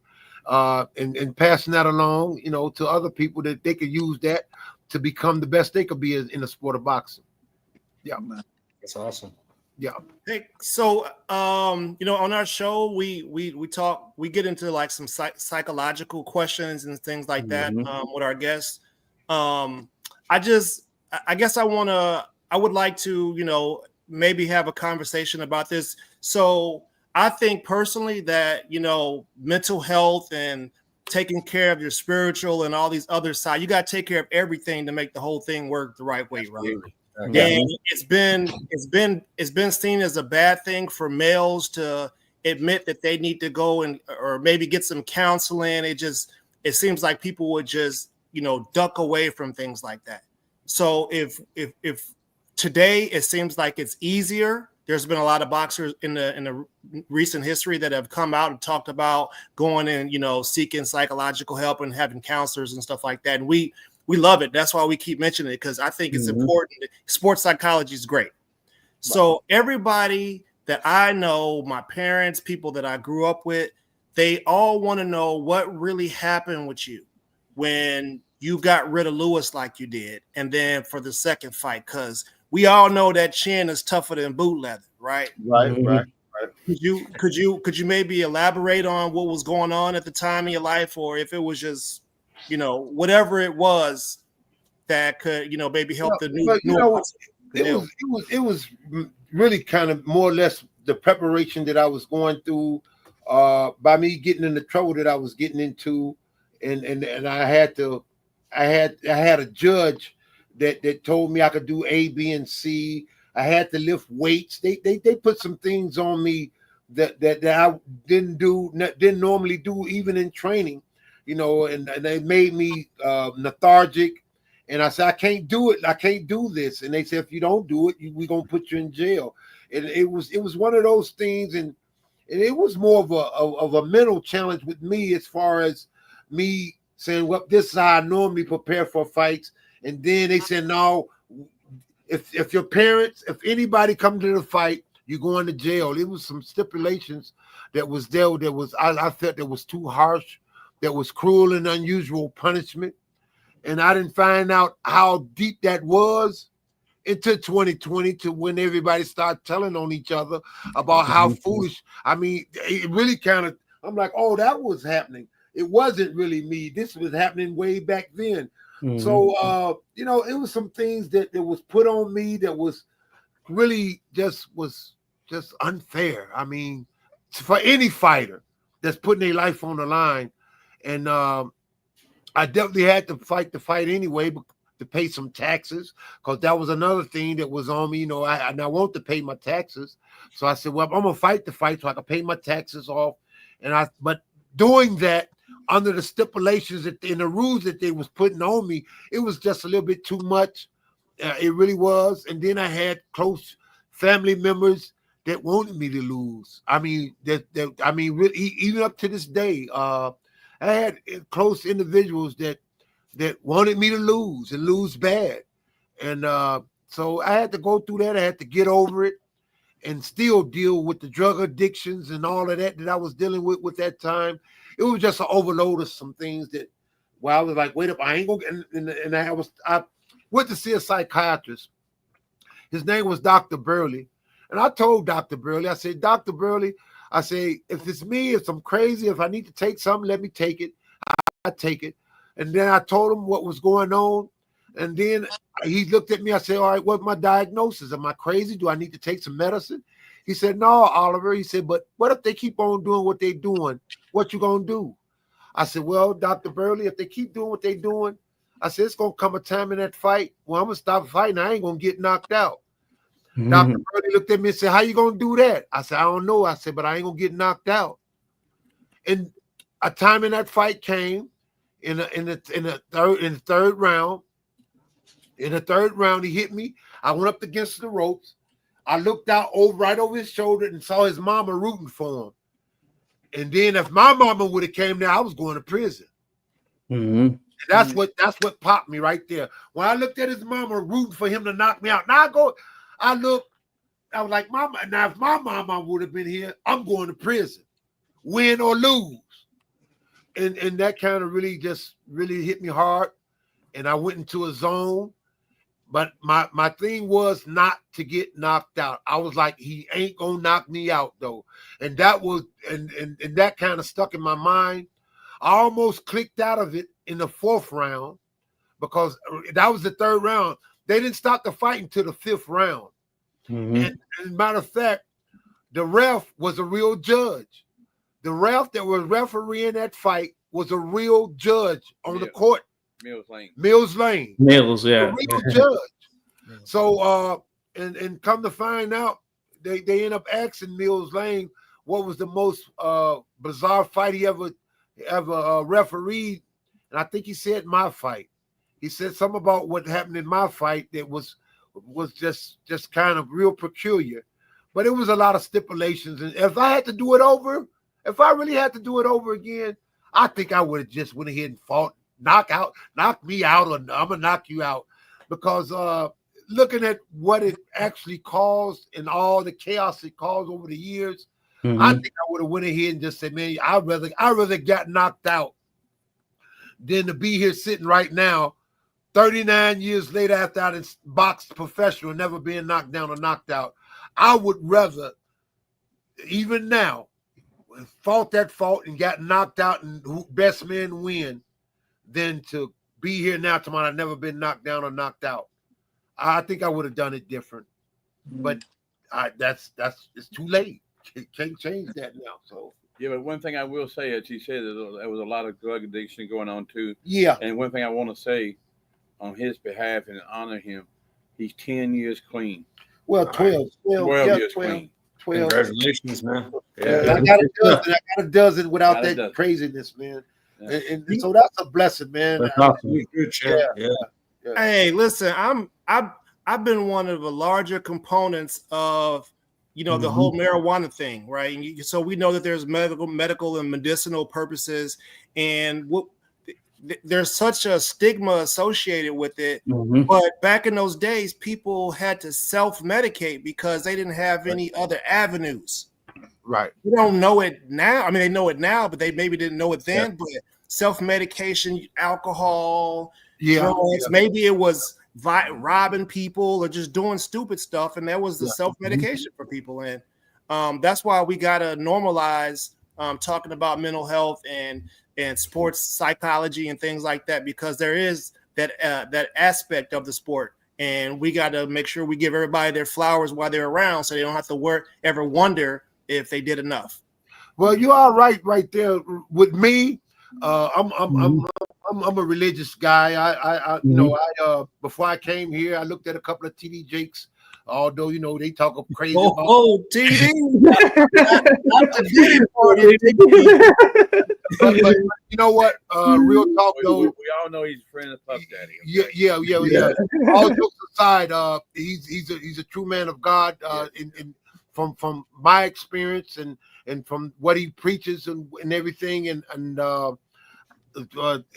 and passing that along, to other people that they could use that to become the best they could be in the sport of boxing. Yeah. That's awesome. Yeah. Hey, so on our show we talk, we get into like some psychological questions and things like that with our guests. I guess I would like to maybe have a conversation about this. So I think personally that mental health and taking care of your spiritual and all these other sides, you got to take care of everything to make the whole thing work the right way, right? And it's been seen as a bad thing for males to admit that they need to go or maybe get some counseling. It seems like people would just duck away from things like that. So if today it seems like it's easier. There's been a lot of boxers in the recent history that have come out and talked about going and seeking psychological help and having counselors and stuff like that. And we love it. That's why we keep mentioning it, because I think it's important. Sports psychology is great. So everybody that I know, my parents, people that I grew up with, they all want to know what really happened with you when you got rid of Lewis like you did, and then for the second fight, because we all know that chin is tougher than boot leather, right? Right. Could you maybe elaborate on what was going on at the time in your life, or if it was just whatever it was that could maybe help the new. It was really kind of more or less the preparation that I was going through by me getting in the trouble that I was getting into, and I had a judge that told me I could do A, B, and C. I had to lift weights. They put some things on me that I didn't normally do even in training, and they made me lethargic. And I said, I can't do it. I can't do this. And they said, if you don't do it, we're gonna put you in jail. And it was one of those things, and it was more of a mental challenge with me, as far as me saying, well, this is how I normally prepare for fights. And then they said, no, if your parents, if anybody come to the fight, you're going to jail. It was some stipulations that was there. I felt that was too harsh, that was cruel and unusual punishment. And I didn't find out how deep that was until 2020, to when everybody started telling on each other about how foolish. I mean, it really kind of, I'm like, oh, that was happening. It wasn't really me. This was happening way back then. Mm-hmm. So, it was some things that was put on me that was really just unfair. I mean, for any fighter that's putting their life on the line. And I definitely had to fight the fight anyway, to pay some taxes, because that was another thing that was on me. I want to pay my taxes. So I said, well, I'm going to fight the fight so I can pay my taxes off. But doing that under the stipulations and the rules that they was putting on me, it was just a little bit too much. It really was. And then I had close family members that wanted me to lose. I mean, really, even up to this day, I had close individuals that wanted me to lose and lose bad. And so I had to go through that. I had to get over it and still deal with the drug addictions and all of that I was dealing with that time. It was just an overload of some things that, I was like, wait up, I ain't gonna. And I went to see a psychiatrist. His name was Dr. Burley. And I told Dr. Burley, I said, Dr. Burley, I say, if it's me, if I'm crazy, if I need to take something, let me take it. I take it. And then I told him what was going on. And then he looked at me. I said, all right, what's my diagnosis? Am I crazy? Do I need to take some medicine? He said, no, Oliver. He said, but what if they keep on doing what they're doing? What you going to do? I said, well, Dr. Burley, if they keep doing what they're doing, I said, it's going to come a time in that fight where I'm going to stop fighting. I ain't going to get knocked out. Mm-hmm. Dr. Burley looked at me and said, how you going to do that? I said, I don't know. I said, but I ain't going to get knocked out. And a time in that fight came in the third round. In the third round, he hit me. I went up against the ropes. I looked out right over his shoulder and saw his mama rooting for him. And then if my mama would have came there, I was going to prison. Mm-hmm. That's what popped me right there. When I looked at his mama rooting for him to knock me out. Now I was like, mama, now if my mama would have been here, I'm going to prison. Win or lose. And that kind of really hit me hard. And I went into a zone. But my thing was not to get knocked out. I was like, he ain't gonna knock me out though. And that was and that kind of stuck in my mind. I almost clicked out of it in the fourth round, because that was the third round. They didn't stop the fight until the fifth round. Mm-hmm. And as a matter of fact, the ref was a real judge. The ref that was refereeing that fight was a real judge on the court. Mills Lane. Mills, yeah. A real judge. So and come to find out, they end up asking Mills Lane what was the most bizarre fight he ever refereed. And I think he said my fight. He said something about what happened in my fight that was just kind of real peculiar. But it was a lot of stipulations. And if I had to do it over, if I really had to do it over again, I think I would have just went ahead and fought. Knock me out, or I'm gonna knock you out, because looking at what it actually caused and all the chaos it caused over the years, mm-hmm. I think I would have went ahead and just said, man, I'd rather got knocked out than to be here sitting right now, 39 years later after I boxed professional, never being knocked down or knocked out. I would rather, even now, fought that fight and got knocked out and best man win, than to be here now tomorrow. I've never been knocked down or knocked out. I think I would have done it different, but that's it's too late. Can't change that now. So Yeah, but one thing I will say, as he said, there was a lot of drug addiction going on too. Yeah. And one thing I want to say on his behalf and honor him, he's 10 years clean. Well, 12. 12 years clean. 12. Congratulations, man. Yeah, I got a dozen without that craziness, man. Yeah. And so that's a blessing, man. That's awesome. Good champ. Yeah. Hey, listen, I've been one of the larger components of the whole marijuana thing, right? And so we know that there's medical and medicinal purposes, and there's such a stigma associated with it. But back in those days, people had to self-medicate because they didn't have any other avenues. Right. You don't know it now. I mean, they know it now, but they maybe didn't know it then. But self-medication, alcohol, drugs, maybe it was robbing people or just doing stupid stuff, and that was the self-medication for people. And that's why we got to normalize talking about mental health and sports psychology and things like that, because there is that aspect of the sport, and we got to make sure we give everybody their flowers while they're around, so they don't have to ever wonder if they did enough. Well, you are right there with me. I'm a religious guy. I before I came here, I looked at a couple of TD Jakes. Although they talk crazy about TD. but you know what? Real talk though. We all know he's a friend of Puff Daddy. Yeah. All jokes aside, he's a true man of God. From my experience and from what he preaches and everything, and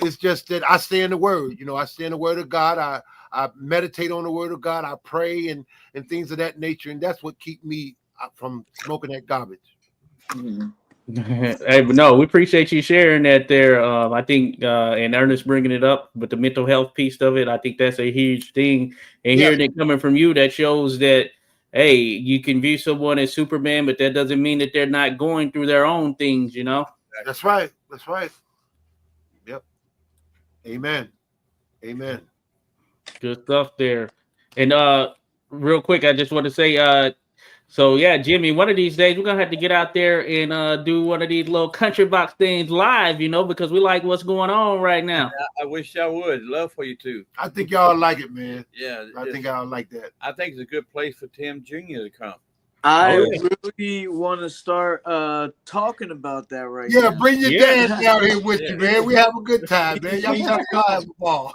it's just that I stay in the Word. I stay in the Word of God. I meditate on the Word of God. I pray and things of that nature, and that's what keep me from smoking that garbage. Hey, but no, we appreciate you sharing that there. I think and Ernest bringing it up with the mental health piece of it. I think that's a huge thing, and hearing it coming from you, that shows that, hey, you can view someone as Superman, but that doesn't mean that they're not going through their own things, That's right. Yep. Amen. Good stuff there. And real quick, I just want to say, so yeah, Jimmy, one of these days we're gonna have to get out there and do one of these little country box things live, because we like what's going on right now. I wish I would. Love for you too. I think y'all like it, man. Yeah, I think y'all like that. I think it's a good place for Tim Jr. to come. I really want to start talking about that right now. Yeah, bring your dad down here with you, man. We have a good time, man. Y'all have a ball.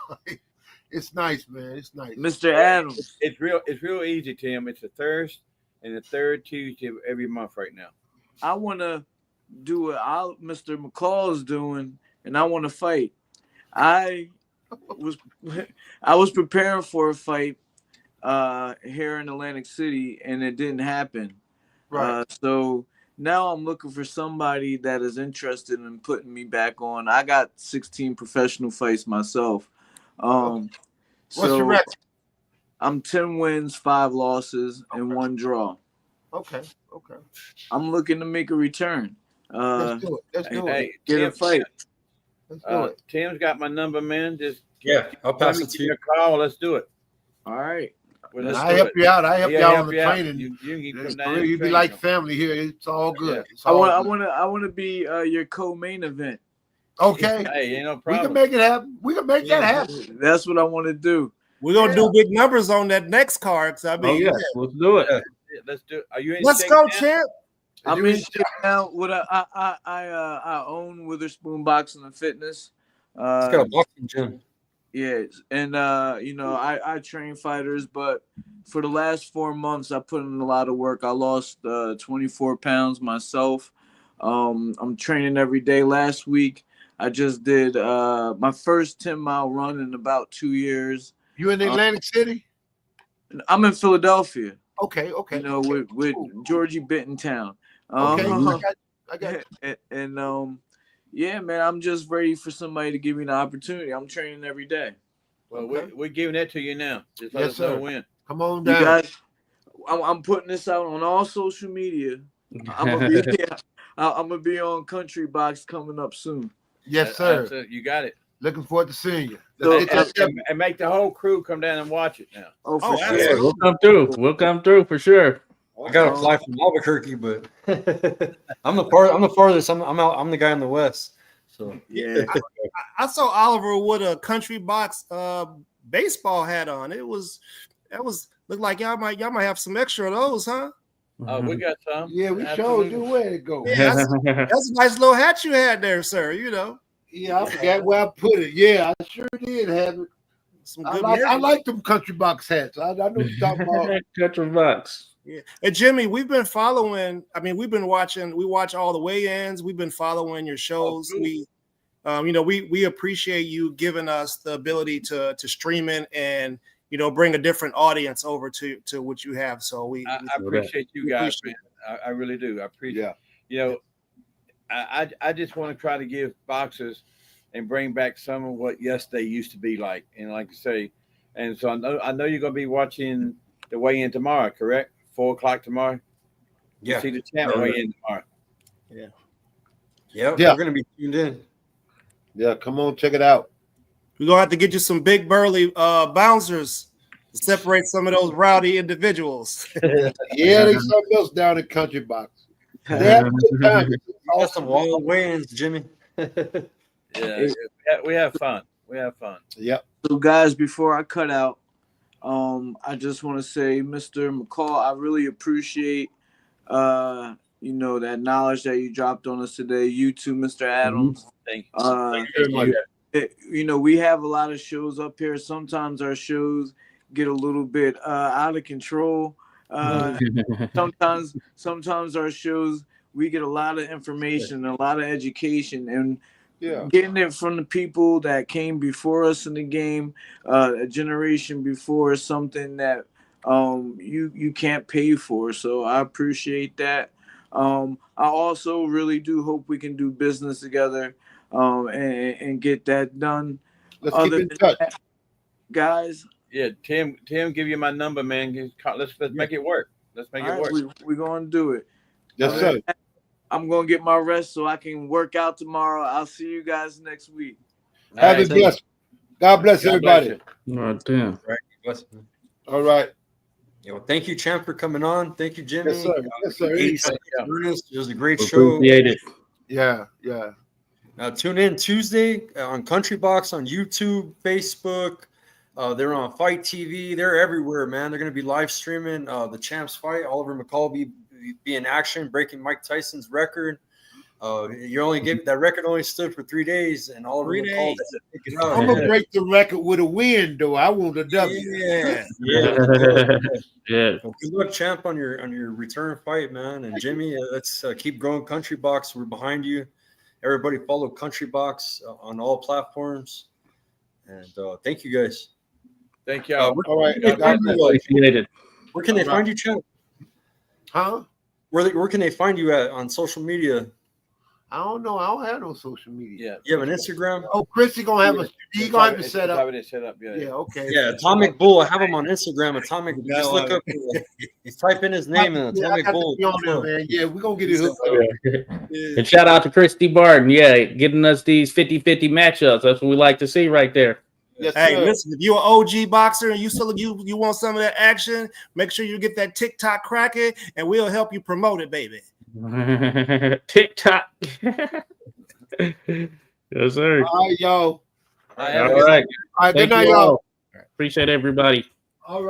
It's nice, man. It's nice. Mr. Adams. It's real easy, Tim. It's the first and the third Tuesday of every month right now. I want to do what Mr. McCall's doing, and I want to fight. I was preparing for a fight here in Atlantic City, and it didn't happen. Right. So now I'm looking for somebody that is interested in putting me back on. I got 16 professional fights myself. What's your record? I'm 10 wins, 5 losses, and 1 draw. Okay. I'm looking to make a return. Let's do it. Hey, Get a fight. Let's do it. Tim's got my number, man. Just I'll pass it to you. a call. Let's do it. All right. I help you out. I help you out on the training. You can come down. You be like family here. It's all good. I want to be your co-main event. Okay. Hey, ain't no We problem. can make it happen. We can make that happen. That's what I want to do. We're gonna do big numbers on that next card. Let's do it. Let's do it. Are you in Let's shape go, now? champ. I'm in shape now. I own Witherspoon Boxing and Fitness. It's got a boxing gym. Yes, and I train fighters, but for the last 4 months, I put in a lot of work. I lost 24 pounds myself. I'm training every day. Last week, I just did my first 10-mile run in about 2 years. You in Atlantic City? I'm in Philadelphia. Okay. With Georgie Bentontown. Okay, I got it. And yeah, man, I'm just ready for somebody to give me the opportunity. I'm training every day. Well, we're giving that to you now. Just let us know when. Come on You down. guys, I'm putting this out on all social media. I'm gonna be on Country Box coming up soon. Yes, sir. You got it. Looking forward to seeing you. And make the whole crew come down and watch it now. Oh, for sure. Yeah, we'll come through. We'll come through for sure. I got to fly from Albuquerque, but I'm the farthest. I'm the guy in the west. So yeah, I saw Oliver with a Country Box baseball hat on. That was looked like y'all might have some extra of those, huh? We got some. Yeah, we showed you where to go. Yeah, that's a nice little hat you had there, sir. You know. Yeah, I forgot where I put it. Yeah, I sure did have it. Some good I like them Country Box hats. I know what you're talking about. Country Box. Yeah. And Jimmy, we've been following. I mean, we've been watching. We watch all the weigh-ins. We've been following your shows. We appreciate you giving us the ability to stream in and bring a different audience over to what you have. So I appreciate you guys, man. I really do. I appreciate. Yeah. I just want to try to give boxers and bring back some of what yesterday used to be like, and like I say, and so I know you're gonna be watching the weigh-in tomorrow, correct? 4:00 tomorrow. Yeah. You see the champ weigh-in tomorrow. Yeah. We're gonna be tuned in. Yeah, come on, check it out. We're gonna have to get you some big burly bouncers to separate some of those rowdy individuals. Yeah, there's something else down in Country Box. They have a good time. Got some wild weigh-ins, Jimmy. Yeah, we have fun. We have fun. Yep. So, guys, before I cut out, I just want to say, Mr. McCall, I really appreciate, that knowledge that you dropped on us today. You too, Mr. Adams. Thank you very much. We have a lot of shows up here. Sometimes our shows get a little bit out of control. Sometimes our shows, we get a lot of information, a lot of education, and getting it from the people that came before us in the game, a generation before, is something that you can't pay for. So I appreciate that. I also really do hope we can do business together and get that done. Let's keep in touch, guys. Yeah, Tim, give you my number, man. Let's make it work. Let's make it work. We're going to do it. Yes, sir. I'm going to get my rest so I can work out tomorrow. I'll see you guys next week. Have a blessed. God bless everybody. Damn. All right. Thank you, Champ, for coming on. Thank you, Jimmy. Yes, sir. Yes, sir. It was a great show. Appreciate it. Yeah. Tune in Tuesday on Country Box on YouTube, Facebook. They're on Fight TV. They're everywhere, man. They're going to be live streaming the Champ's fight. Oliver McCall be in action, breaking Mike Tyson's record. That record only stood for 3 days, and Oliver McCall. I'm gonna break the record with a win, though. I want a W. Yeah. Well, good luck, Champ, on your return fight, man. And Jimmy, let's keep growing Country Box. We're behind you. Everybody follow Country Box on all platforms. And thank you guys. Thank you. All right. Where can they find you, Champ? Huh? Where can they find you at on social media? I don't know. I don't have no social media. Yeah. You have an Instagram? Oh, Chris, gonna have a. He gonna have it set up. Yeah. Okay. Yeah, Atomic Bull. I have him on Instagram. Atomic. Just look up. Type in his name and Atomic Bull. Man. Yeah, we're gonna get it hooked up. And shout out to Christy Barton. Yeah, getting us these 50-50 matchups. That's what we like to see right there. Yes, hey, sir. listen, if you're an OG boxer and you want some of that action, make sure you get that TikTok cracking, and we'll help you promote it, baby. TikTok. Yes, sir. All right, y'all. All right. Good night, y'all. Appreciate everybody.